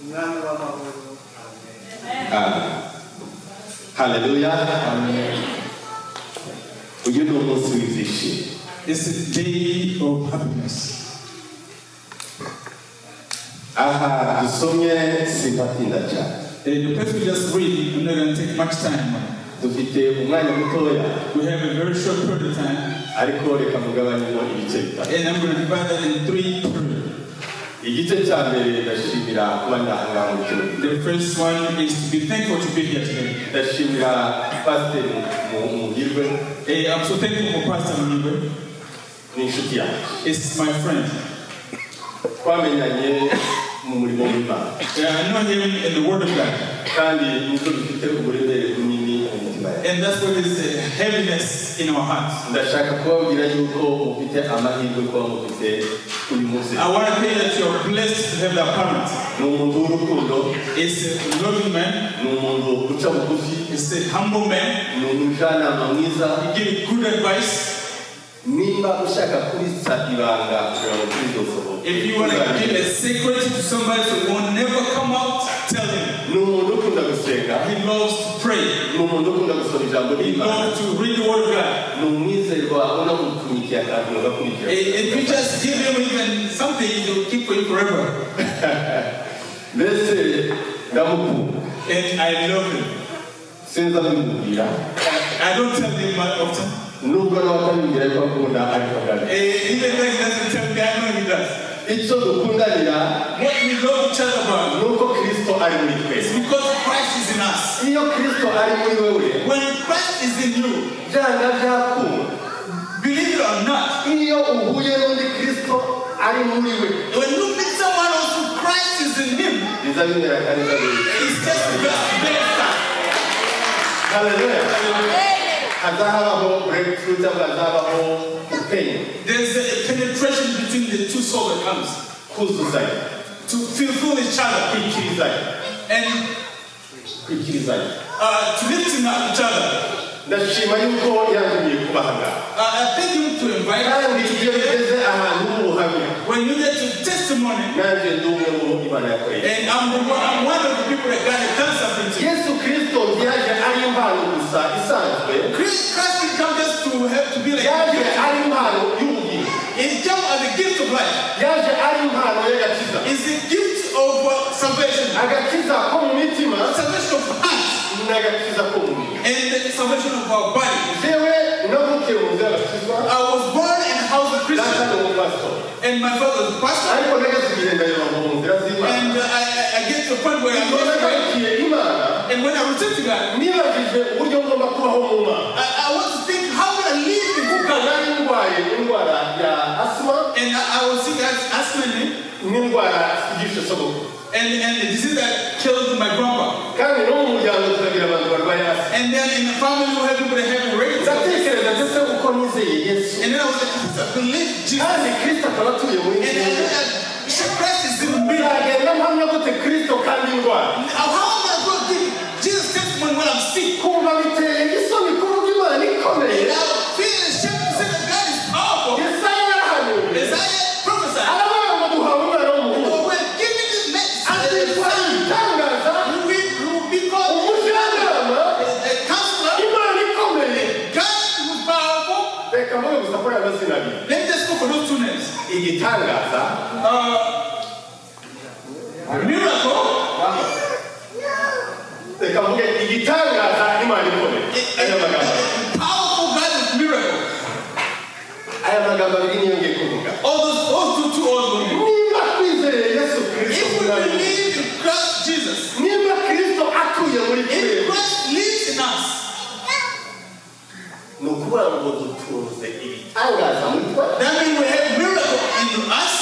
umwami w'amahoro. Amen. Hallelujah. Amen. Uyu ni umunsi w'ibyishimo. It's a day of happiness. Aha dusomye simpatinda cyane. The place we just read, I'm not going to take much time. Dufite umwanya mutoya. We have a very short period of time. Ariko reka mugabanyemo ibice bitatu. And I'm going to divide that in 3 periods. Igice cya mbere ndashimira kuba ndahanga mu kirori. The first one is to be thankful to be here today. Ndashimira Pastor Muhirwe. I'm so thankful for Pastor Mumashimwe. Ni inshuti yanjye. It's my friend. Twamenyanye mu murimo w'Imana. I know him in the Word of God. Kandi niko dufite uburemere bunini mu mitima yacu. And that's what is the heaviness in our hearts. Ndashaka kubabwira yuko mufite amahirwe kuba mufite uyu munsi. I want to tell you that you're blessed to have that parent. Ni umuntu w'urukundo. It's a loving man. Ni umuntu uca bugufi. It's a humble man. Ni umujyanama mwiza. He gives good advice. nimba ushaka kubitsa ibanga kugira ngo tubidosoho. If you want to give a secret to somebody so it will never come out, tell him. Ni umuntu ukunda gusenga. He loves to pray. Ni umuntu ukunda gusoma ijambo He ry'Imana. loves to read the word of God. Ni umwizerwa abona gutumikiye akantu agakurikira. If you just give him even something, he will keep for you forever. Mbese ndamukunda. And I love him. Sinza mbimubwira. I don't tell him that often. Nubwo nawe atabibwira ko akunda ariko agana. Even though he doesn't tell me, I know he does. Icyo dukundanira What we love each other about nuko Kristo ari muri twe. is because Christ is in us. Iyo Kristo ari muri wewe, When Christ is in you, byanga byakunda. believe it or not, Iyo uhuye n'undi Kristo ari muri we, when you meet someone else who Christ is in him, biza bimera kanisa bibiri. it's just better. Hallelujah. Hazahabaho breakthrough cyangwa hazabaho upenyo. There's a penetration between the two souls that comes Kuzuzanya. to fulfill each other Kwikirizanya. and Kwikirizanya. to lifting up each other. Ndashima yuko yantumye kubahaga. I thank you to invite Kandi us iyo bigeze ahantu h'ubuhamya, when you get to testimony, nanjye ndi umwe mu bo Imana yakoreye. and I'm one of the people that God has done something to. Yesu Kristo ntiyaje ari impano gusa isanzwe, Christ didn't come just to help to be like yaje ari impano y'ubugingo, It came as a gift of life. yaje ari impano y'agakiza. It's a gift of salvation. Agakiza ko mu mitima Salvation of heart n'agakiza ko mu mubiri. and the salvation of our body. Jewe navukiye mu nzu y'abakizwa, I was born in a house of data Christians ni umupastor. and my father was a pastor. Ariko nageze igihe ndayobora mu nzira z'Imana. And I get to a point where I'm Iyo going to pray. nagarukiye Imana, And when I return to God, nibajije uburyo ngomba kubaho mu Mana. I want to think, how would I live in Kuko God? nari ndwaye indwara ya asima And I was sick as asthma n'indwara igisha sogoko. and the disease that killed my grandpa. Kandi no mu muryango turagira abantu barwaye asima. And then in the family we have people that have radio. Ndatekereza ndetse uko nizeye Yesu. And then I was like, I believe Jesus. Kandi Kristo akaba atuye muri And njyewe. Christ is in me. Nzagenda mpamya gute Kristo kandi ndwara. How am I going to give Jesus testimony when I'm sick? Kumva biteye isoni kuvuga Imana ikomeye. And I feel ashamed to say that God is powerful. Yesaya yarahanuye. Isaiah prophesied. Aravuga ngo duhawe umwana w'umuhungu. But we're giving this message. Azitwa igitangaza, We will be called umujyanama, a counselor. Imana ikomeye. God who's powerful. Reka mvuge gusa ko aya mazina abiri. Let me just go for those two names. Igitangaza, Miracle. reka mvuge igitangaza Imana ikomeye. Aya magambo. Powerful God is miracle. Aya magambo abiri niyo ngiye kuvuga. All those two old women. Niba twizeye Yesu Kristo If we umwami, believe in Christ Jesus, niba Kristo atuye muri if twebwe, Christ lives in us, ni ukuvuga ngo dutunze ibitangaza muri twe, that means we have miracle in us.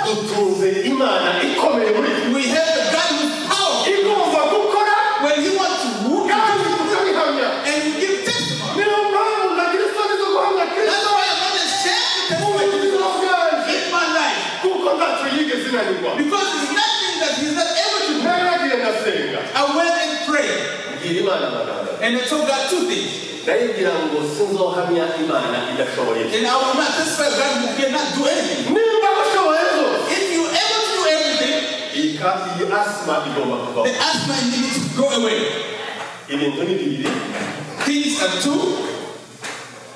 dutunze Imana ikomeye muri twe. We have the God who is powerful. Igomba gukora When He wants to work kandi tukabihamya. and we give testimony. Niyo mpamvu nagira isoni zo guhamya That's Kristo why I'm not ashamed to mu buzima bwanjye, in my life. kuko ntacyo yigeze inanirwa. Because there's nothing that He's not able to do. Naragiye ndasenga, I went and prayed. mbwira Imana amagambo. And I told God two things. Ndayibwira ngo sinzohamya Imana idashoboye. And I will not testify God who cannot do anything. Niba bashoboye zose, If you're able to do everything, iyi asima igomba kuvaho. the asthma needs to go away. Ibintu ni bibiri. Things are two.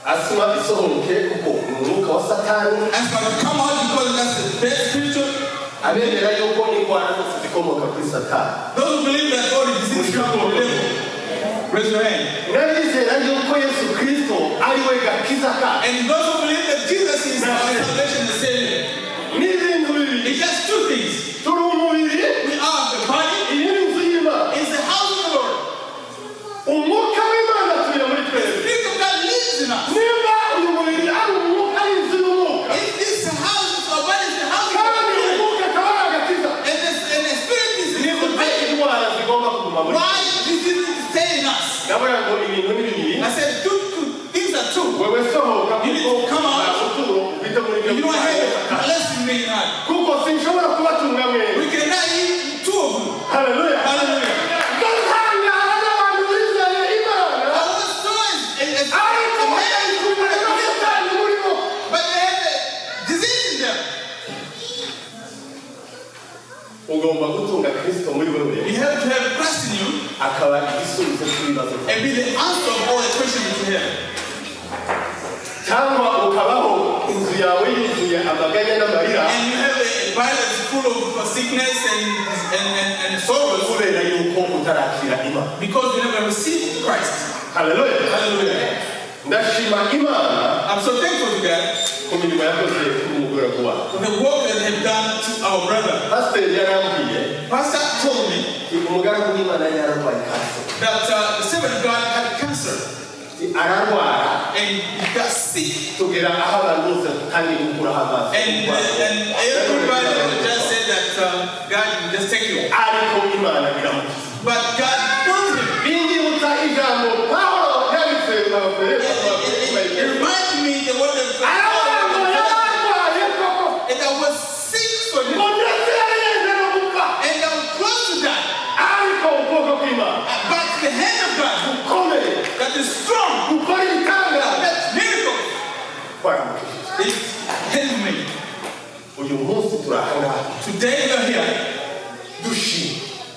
Asima isohoke kuko umwuka wa Satani. Asthma will come out because that's the best spiritual. Abemera yuko indwara zose zikomoka kuri Satani. Those who believe that all the diseases come from the devil, raise your hand. Narizera yuko Yesu Kristo ari we gakiza kacu. And those who believe that Jesus is our salvation and Savior. Ni ibintu bibiri. It's just two things. Turi umubiri, We are the body. iyi ni inzu y'Imana. It's the house of the Lord. Umwuka w'Imana atuye muri The twebwe. Spirit of God lives in us. Niba uyu mubiri ari umwuka, ari inzu y'umwuka, If this house is our body, is the house of the kandi Lord. umwuka akaba ari agakiza, And the Spirit is ni the gute body. indwara zigomba kuguma muri Why twebwe? diseases stay in us? Ndavuga ngo ibintu ni bibiri. I said two things are two. Wewe sohoka You need kuko to come out. nta buturo ufite muri You don't byo. have blessing me in heart. Kuko sinshobora kubatunga mwese. We cannot eat two of them. Haleluya. Hallelujah. Ndahangara n'abantu bizeye Imana, I was so ariko bakayitumira na Satani muri bo. in them. ugomba gutunga Kristo muri wewe You have to have Christ in you akaba igisubizo cy'ibibazo and be the answer of all the questions that you have. cyangwa ukabaho inzu yawe yuzuye amaganya n'amarira And you have a body that's full of sickness and sorrows kubera yuko utarakira Imana. because you never received Christ. Haleluya. Hallelujah. ndashima Imana I'm so thankful to God ku mirimo yakoze umugaragu wawe. for the work that they have done to our brother. Pastor yarambwiye Pastor told me umugaragu w'Imana yararwaye cancer. that the servant of God had cancer ararwara and he got sick. tugera aho abantu bose kandi gukuraho amaso And everybody just said that God will just take you. ariko Imana iramukiza. But God told him. bindibutsa ijambo Pawulo yanditse It reminds me the word of God. And I was sick for him. And I was close to that. But the hand of God that is strong, that miracle, it helped me. uyu munsi turahanga Today we are here dushima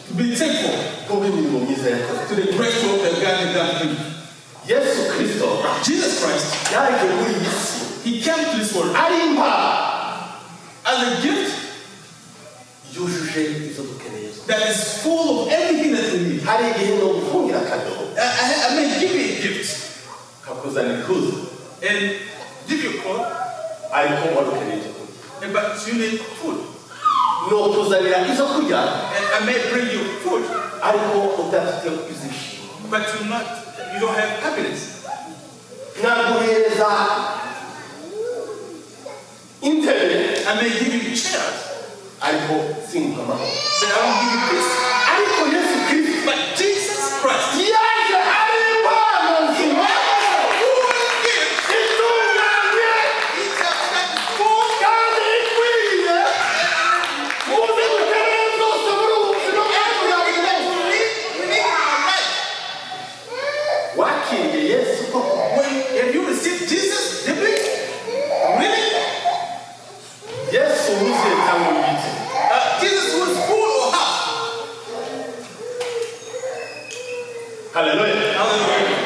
to be thankful kubw'imirimo myiza yakoze. to the great work that God has done for me. Yesu Kristo Jesus Christ, yaje muri iyi si he came to this world ari impano as a gift yujuje izo dukeneye zose. that is full of everything that we need. hari igihe no gufungira akadobo I may give you a gift kakuzana ikuzo and give you a clothes, ariko wadukeneye icyo kurya. but you need food. no kuzanira izo kurya And I may bring you food, ariko udafite izishimo. but you don't have happiness. naguhereza intebe I may give you chairs, ariko simpa amahoro. but I won't give you peace. ariko Yesu Kristo But Jesus Christ, yaje ari impano nzima itunganye kandi ikwiye muze dukeneye zose muri ubu buzima bwacu bwa buri munsi. wakiriye Yesu koko Have you received Jesus deeply? Really? Yesu wuzuye cyangwa ubitse Jesus was full or half? haleluya. Hallelujah.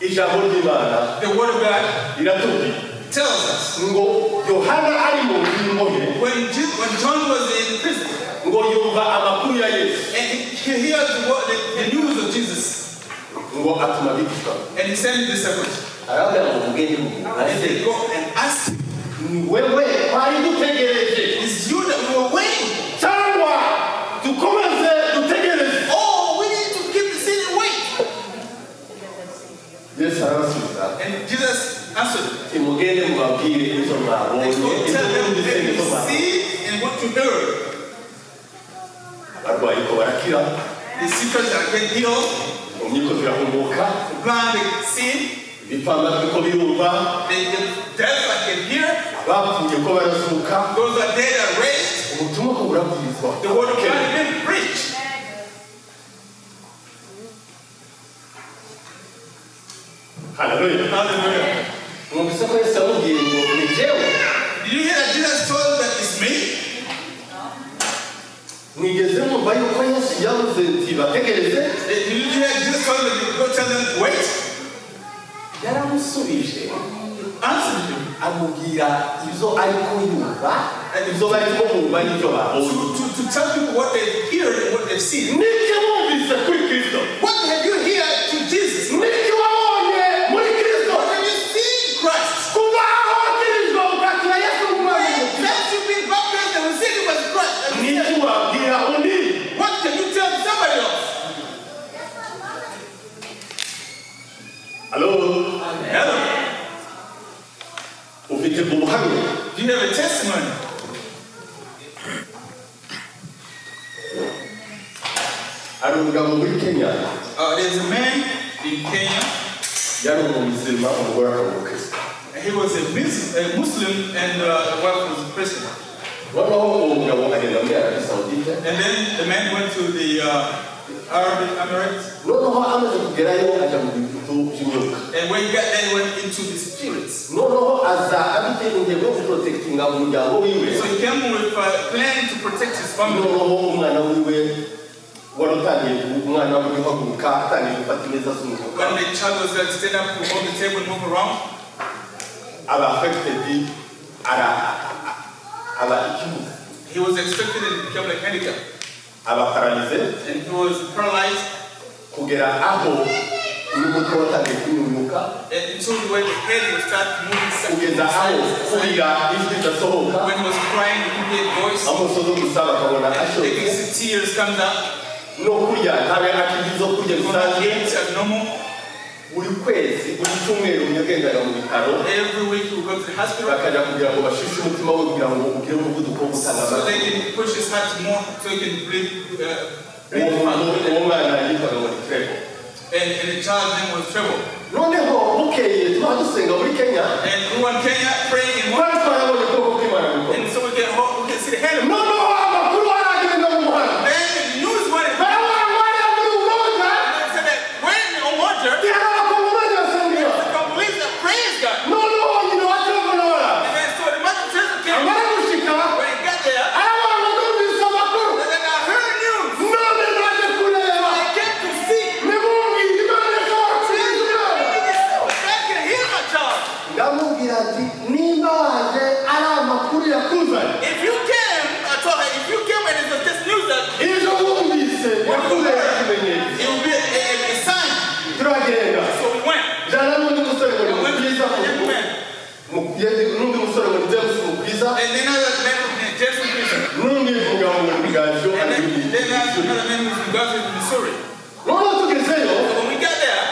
ijambo ry'Imana The word of God riratubwira tells us ngo Yohana ari mu murimo when John was in prison ngo yumva amakuru ya Yesu and he heard the news of Jesus ngo atuma abigishwa and he sent the disciples. arabwira ngo mugende mu And they go and ask him, ni wewe twari dutegereje "Is you that we were waiting? cyangwa dukomeze dutegereze. Oh, we need to keep the city and wait." Yesu arabasubiza And Jesus answered, ati mugende mubabwire izo mwabonye "Go izo tell them mwumvise what n'izo you mwabonye." see and what you heard. abarwayi ko barakira, The sick are getting healed, impyiko zirahumuka, the blind they see, ibipfamatwi ko birumva, the deaf can hear, abapfuye ko barazuka, those that are dead are raised. ubutumwa ko burabwirizwa. The word of God is being preached. Haleluya. Hallelujah. Mwumvise ko Yesu yamubwiye ngo ni jewe. Did you hear that Jesus told them that it's me? Mwigeze mwumva yuko Yesu yavuze ati bategereze? Did you hear Jesus told them to go tell them to wait? Yaramusubije Answered him. amubwira ibyo ariko yumva, ibyo barimo bumva n'ibyo babonye. To tell people what they've heard and what they've seen. Niki mwumvise kuri Kristo? What have you heard to Jesus? Niki wabonye muri Kristo? What have you seen in Christ? Kuva aho wakirijwe ukakira Yesu nk'umwami. That you've been baptized and received him as Christ. Niki wabwira undi? What can you tell somebody else? Hello? Hello. Ufite ubuhamya? Do you have a testimony? Hari umugabo muri Kenya There's a man in Kenya. yari umuzima umugore akaba umukristo. He was a Muslim and the wife was a Christian. Noneho uwo mugabo agenda muri Arabie Saoudite. And then the man went to the Arab Emirates. Noneho amaze kugerayo ajya mu bintu by'umwuka. And when he got there, he went into the spirits. Noneho aza afite intego yo guprotectinga umuryango wiwe. So he came with a plan to protect his family. Noneho umwana wiwe waratangiye umwana wiwe guhaguruka atangiye gufata imeza z'umwuka. When the child was going to stand up, to hold the table and move around, he was expected and became like handicap. And he was paralyzed kugera aho n'umutwe watangiye kunyunyuka until the way the head would start moving kugeza aho kurira ijwi ridasohoka. when he was crying, he could hear voice, amusozo gusaba akabona and ashobotse his tears come down. no kurya ntabe akibizo kurya bisanzwe. Normal. buri kwezi buri cyumweru yagendaga mu bitaro Every week he would go to the hospital bakajya kugira ngo bashushe umutima we kugira ngo ugire umuvuduko wo gutanga so amaraso. they can push his heart more so he can breathe uwo mwana yitwaga ngo ni Trevor. and the child's name was Trevor. noneho bukeye tuba dusenga muri Kenya And we were in Kenya praying in twari twarabonye ubwoko bw'Imana bukora. and so we can see the hand of God. noneho amakuru aragenda mu muhanda Then the news went and barabona muri umoja said that when on water, abakongomani basenga the Congolese that praised God. noneho nyina wa Trevor nawe And then so the mother Teresa came. amara gushika When he got there, arabona ngo numvise amakuru and then I heard news. none naje kureba I came to see. nimubwire Imana ishobora kukiza God can heal my child. ndamubwira ati nimba waje ari amakuru yakuzanye If you came, I told her, if you came and it was just news that ejo wumvise yakuzanye ikimenyetso it will be a sign. turagenda So we went. jana n'undi musore ngo ni And went mubwiza to the young man. n'undi musore ngo ni James mubwiza And then another man named Jason Peterson. n'undi mvuga ngo ni Gaju And then another man who's from Gaza in Missouri. noneho tugezeyo So when we got there,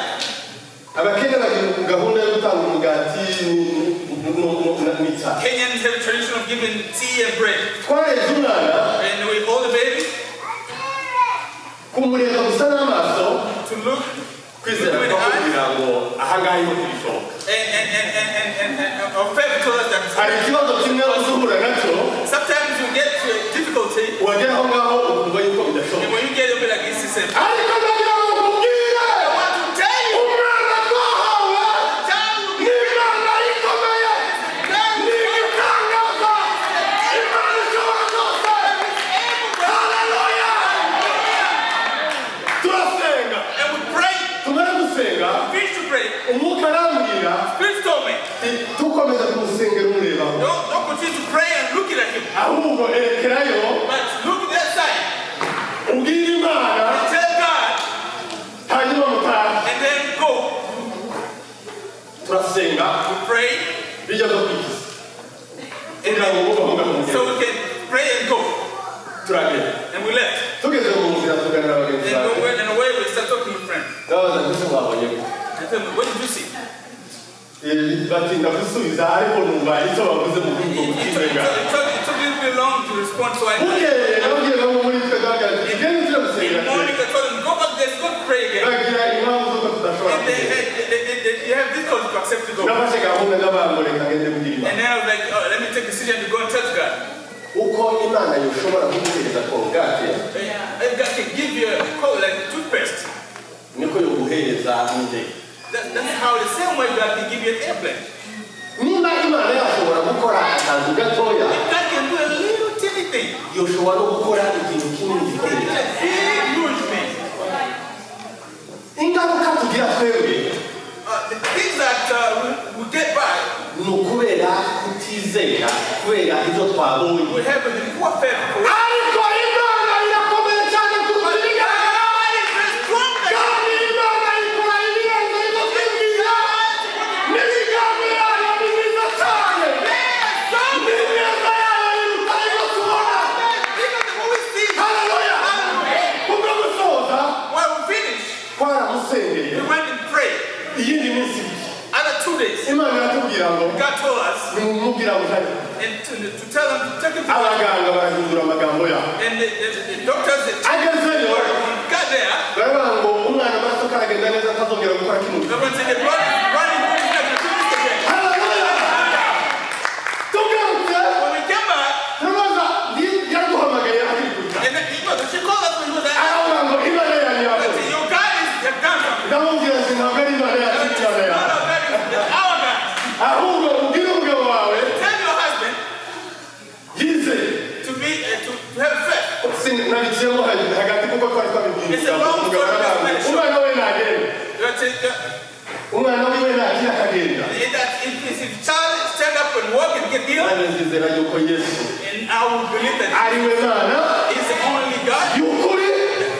abakenya bagira gahunda yo gutanga umugati n'icyayi. Kenyans have a tradition of giving tea and bread. twareze umwana And we hold the baby kumureba gusa n'amaso to look kwizera him in the eye. kugira ngo ahangaha yo kubishoboka. And our faith told us that hari ikibazo kimwe uzuhura nacyo sometimes you get to a difficulty, wagera aho ngaho ukumva yuko and bidashoboka. when you get it, you'll be like, this is it. ariko ndagira ngo nkubwire I want to tell you, umwana twahawe child will be n'Imana ikomeye n'igitangaza Imana ishobora byose. Haleluya! turasenga and we pray, tumara gusenga finish to pray. umwuka arambwira Spirit told me, dukomeza kumusengera umureba don't continue to pray and looking at him, ahubwo erekerayo but look at that side. ubwire Imana Tell God, hanyuma mutaha. and then go. turasenga We pray, bijya zo kwikiza kugira ngo ubuhunga mu so we can pray and go. turagenda And we left. tugeze mu nzira tuganira abagenzi And we bacu went and away, we started talking with friends. ndabaza mbese mwabonye gute? I told them, what did you see? batinda gusubiza ariko numva icyo bavuze mu bw'ubwo It butizenga took a little bit long to respond, so I bukeye nababwiye bamwe muri twe duhagarara tugende in turamusengera the morning I told them, go back there, go pray again. bagira impamvu z'uko tudashobora And kugenda they have difficulty to accept to go. nafashe gahunda n'abamureka ngende kugira And Imana then I was like, oh, let me take the decision to go and touch God. uko Imana yoshobora kuguhereza korogate And God can give you a call like a toothpaste. niko yoguhereza indege. That's how the same way God can give you an airplane. niba Imana yashobora gukora akantu gatoya God can do a little teeny thing. yoshobora no gukora ikintu kinini He can do gikomeye. a big, huge thing. ingaruka tugira twebwe The things that we get by, ni ukubera kutizera kubera ibyo twabonye we have a poor faith. ariko Imana irakomeye cyane kuruta ibigaragara God is very strong. kandi Imana ikora ibirenze ibyo twibwira n'imigambi yayo ni myiza cyane n'imyenda yayo iruta ibyo tubona. Haleluya! kubwo gusoza When we finished, twaramusengeye we went and prayed. iyindi minsi ibiri Another 2 days, Imana iratubwira ngo God told us nimumubwira butari and to tell them to take him to abaganga barahindura amagambo yabo and the doctors that agezeyo got there, baravuga ngo umwana amaraso karagenda neza atazongera gukora kino kintu. everyone said the blood is running, he's not going to do this again. Haleluya! tugarutse When we came back, turabaza yaduhamagaye akiri kurya and then she called us when he was at aravuga ngo Imana yanjye yakoze your God is have done something. ndamubwira ati ntabwo ari Imana yacu get healed, nanezezera yuko Yesu and I will believe that ari we Mana He's the only God, y'ukuri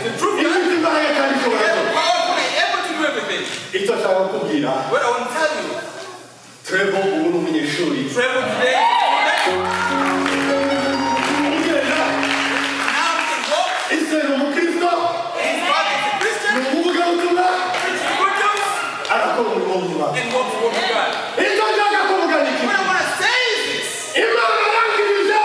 the true God, ifite imbaraga kandi He ishobora is byose. powerful and able to do everything. icyo nshaka kukubwira What I want to tell you, Trevor ubu ni umunyeshuri travel today, ugenda now we can walk. ise ni umukristo His father is a ni Christian, umuvugabutumwa preaches the good news, arakora umurimo w'Imana. and walks the word of God. icyo nshaka kuvuga ni iki What I want to say is this: Imana yangirije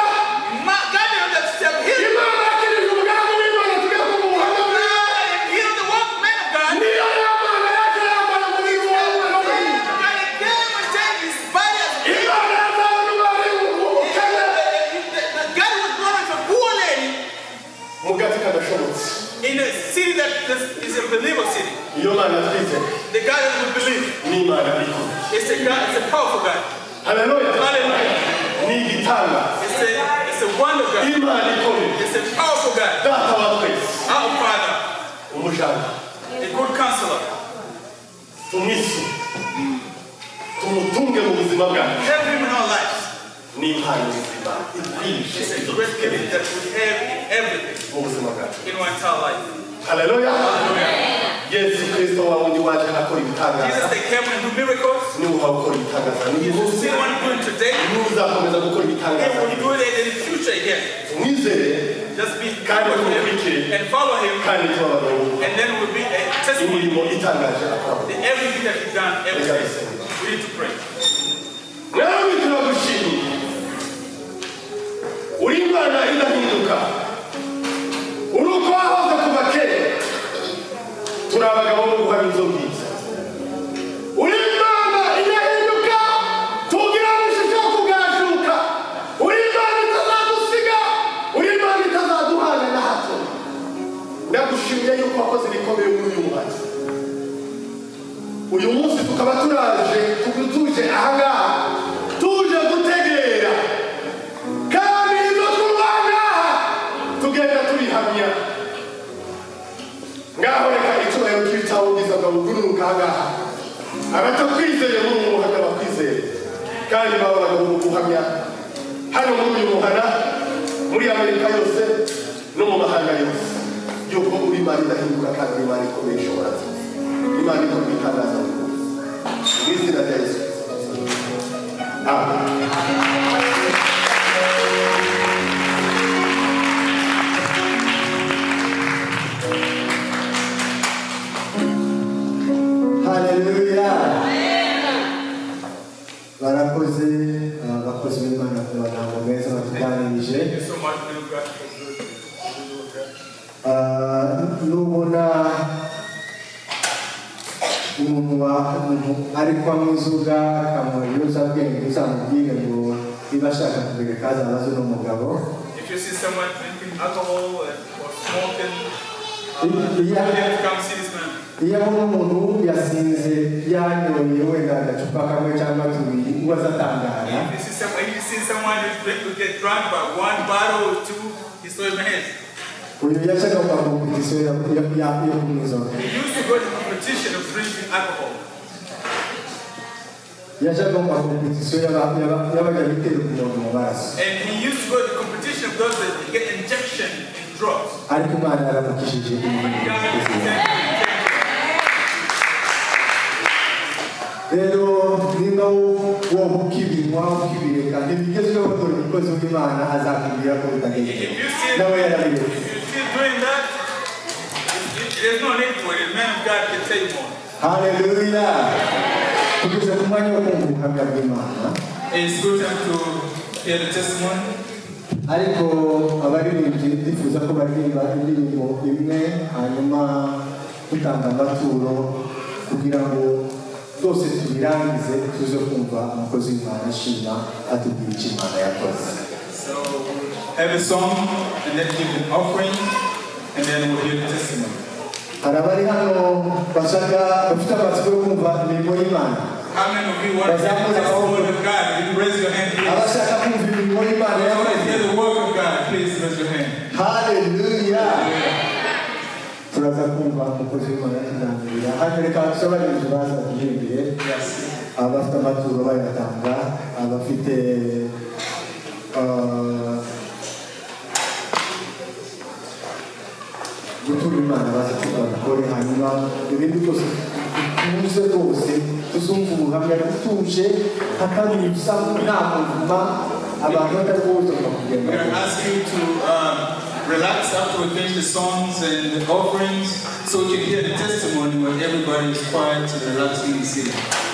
God didn't just tell him, Imana yakirije umugambi w'Imana tujya kumuhamya God and heal the work man of God. niyo y'Imana yaje yambara umubiri w'Umwana w'Imana. God came and changed his body as a Imana yazanye umubare w'ubukene God was born as a poor lady mu gace kadashobotse. in a city that is a believer city. iyo Mana twizeye The God that we believe ni Imana ikora. is a God, it's a powerful God. Haleluya. Hallelujah. ni igitanga It's a wonder God. Imana ikomeye. It's a powerful God. Data wa twese Our Father, umujana a good counselor. tumwise tumutunge mu buzima bwacu Help him in our lives. ni impano y'ubuzima ibwirije It's a great gift that we have in everything mu buzima bwacu. in our entire life. Haleluya. Hallelujah. Yesu Kristo wa wundi waje akora Jesus, ibitangaza they came and do miracles. niwe uhawe gukora ibitangaza You n'uyu will munsi see one doing today. niwe uzakomeza gukora He ibitangaza will do it in the future again. tumwizere Just be kandi kind with tumukurikire him and follow him, kandi tubabagabo and then will be a testimony. imirimo itangaje akora. The everything that he's done every day. We need to pray. nawe turagushimiye uri Imana idahinduka uri uko wahoze kuva kera turi abagabo bo guhamya izo bwiza uri Imana idahinduka tugira ishusho yo kugashuka uri Imana itazadusiga uri Imana itazaduhana na hato ndagushimiye yuko wakoze ibikomeye muri uyu muhanzi uyu munsi tukaba tuje ahangaha tuje gutegera kandi ibyo turwangaha tugenda tubihamya ngaho reka icyubahiro cy'ibitabo bwiza bwawe buguruka ahangaha abatakwizeye muri uyu muhanda bakwizeye kandi bahoraga mu guhamya hano muri uyu muhanda muri Amerika yose no mu mahanga yose yuko uri Imana idahinduka kandi Imana ikomeye ishobora byose Imana ikora ibitangaza mu izina rya Yesu. Amen. Haleluya. Barakoze abakozi b'Imana ku magambo meza batuganirije. Thank you so much, man of God, for good. Nubona umuntu ariko amwizuga akamuha ibiyobyabwenge uzamubwire ngo niba ashaka kubireka azabaze n'umugabo. If you see someone drinking alcohol or smoking, Iya you have to come see this man. iyo abona umuntu yasinze yanyoye wenda agacupa kamwe cyangwa tubiri uba azatangara. If you see someone who get drunk by one bottle or two, he's throwing his hands. Uyu yacaga mu makompetisiyo yo kunywa inzoga. He used to go to competition of drinking alcohol. Yacaga mu makompetisiyo y'abajya bitera umuntu mu maraso. And he used to go to competition of those that get injection in drugs. Ariko Imana yaramukijije rero niba wowe ukibinwa ukibireka ntibigezweho dore umukozi w'Imana azakubwira ko bitageze nawe yarabiretse. If you're doing that, there's no need for it. The man of God can tell you more. Haleluya. Tugeze ku mwanya wo kumva ubuhamya bw'Imana. It's good time to hear the testimony. Ariko abaririmbyi bifuza ko baririmba indirimbo imwe hanyuma dutanga amaturo kugira ngo twose tubirangize tuze kumva umukozi w'Imana ashima atubwira icyo Imana yakoze. So have a song and then give an offering and then we'll hear the testimony. Hari abari hano bashaka bafite amatsiko yo kumva imirimo y'Imana. How many of you want to hear the testimony of God? You raise your hand, please. Abashaka kumva imirimo y'Imana You want to yakoze. hear the work of God? Please raise your hand. Haleluya. Turaza kumva umukozi w'Imana atangirira hanyuma reka tusobanurire baza turirimbire. Yes. abafite amaturo bayatanga, abafite gutura Imana baza kubakore, hanyuma ibindi byose tuze rwose tuzumva ubuhamya dutuje hakanyuza nta muvuma abantu batari bose We're bakugenda. going to ask you to relax after we finish the songs and the offerings so we can hear the testimony when everybody is quiet and relaxing and sitting.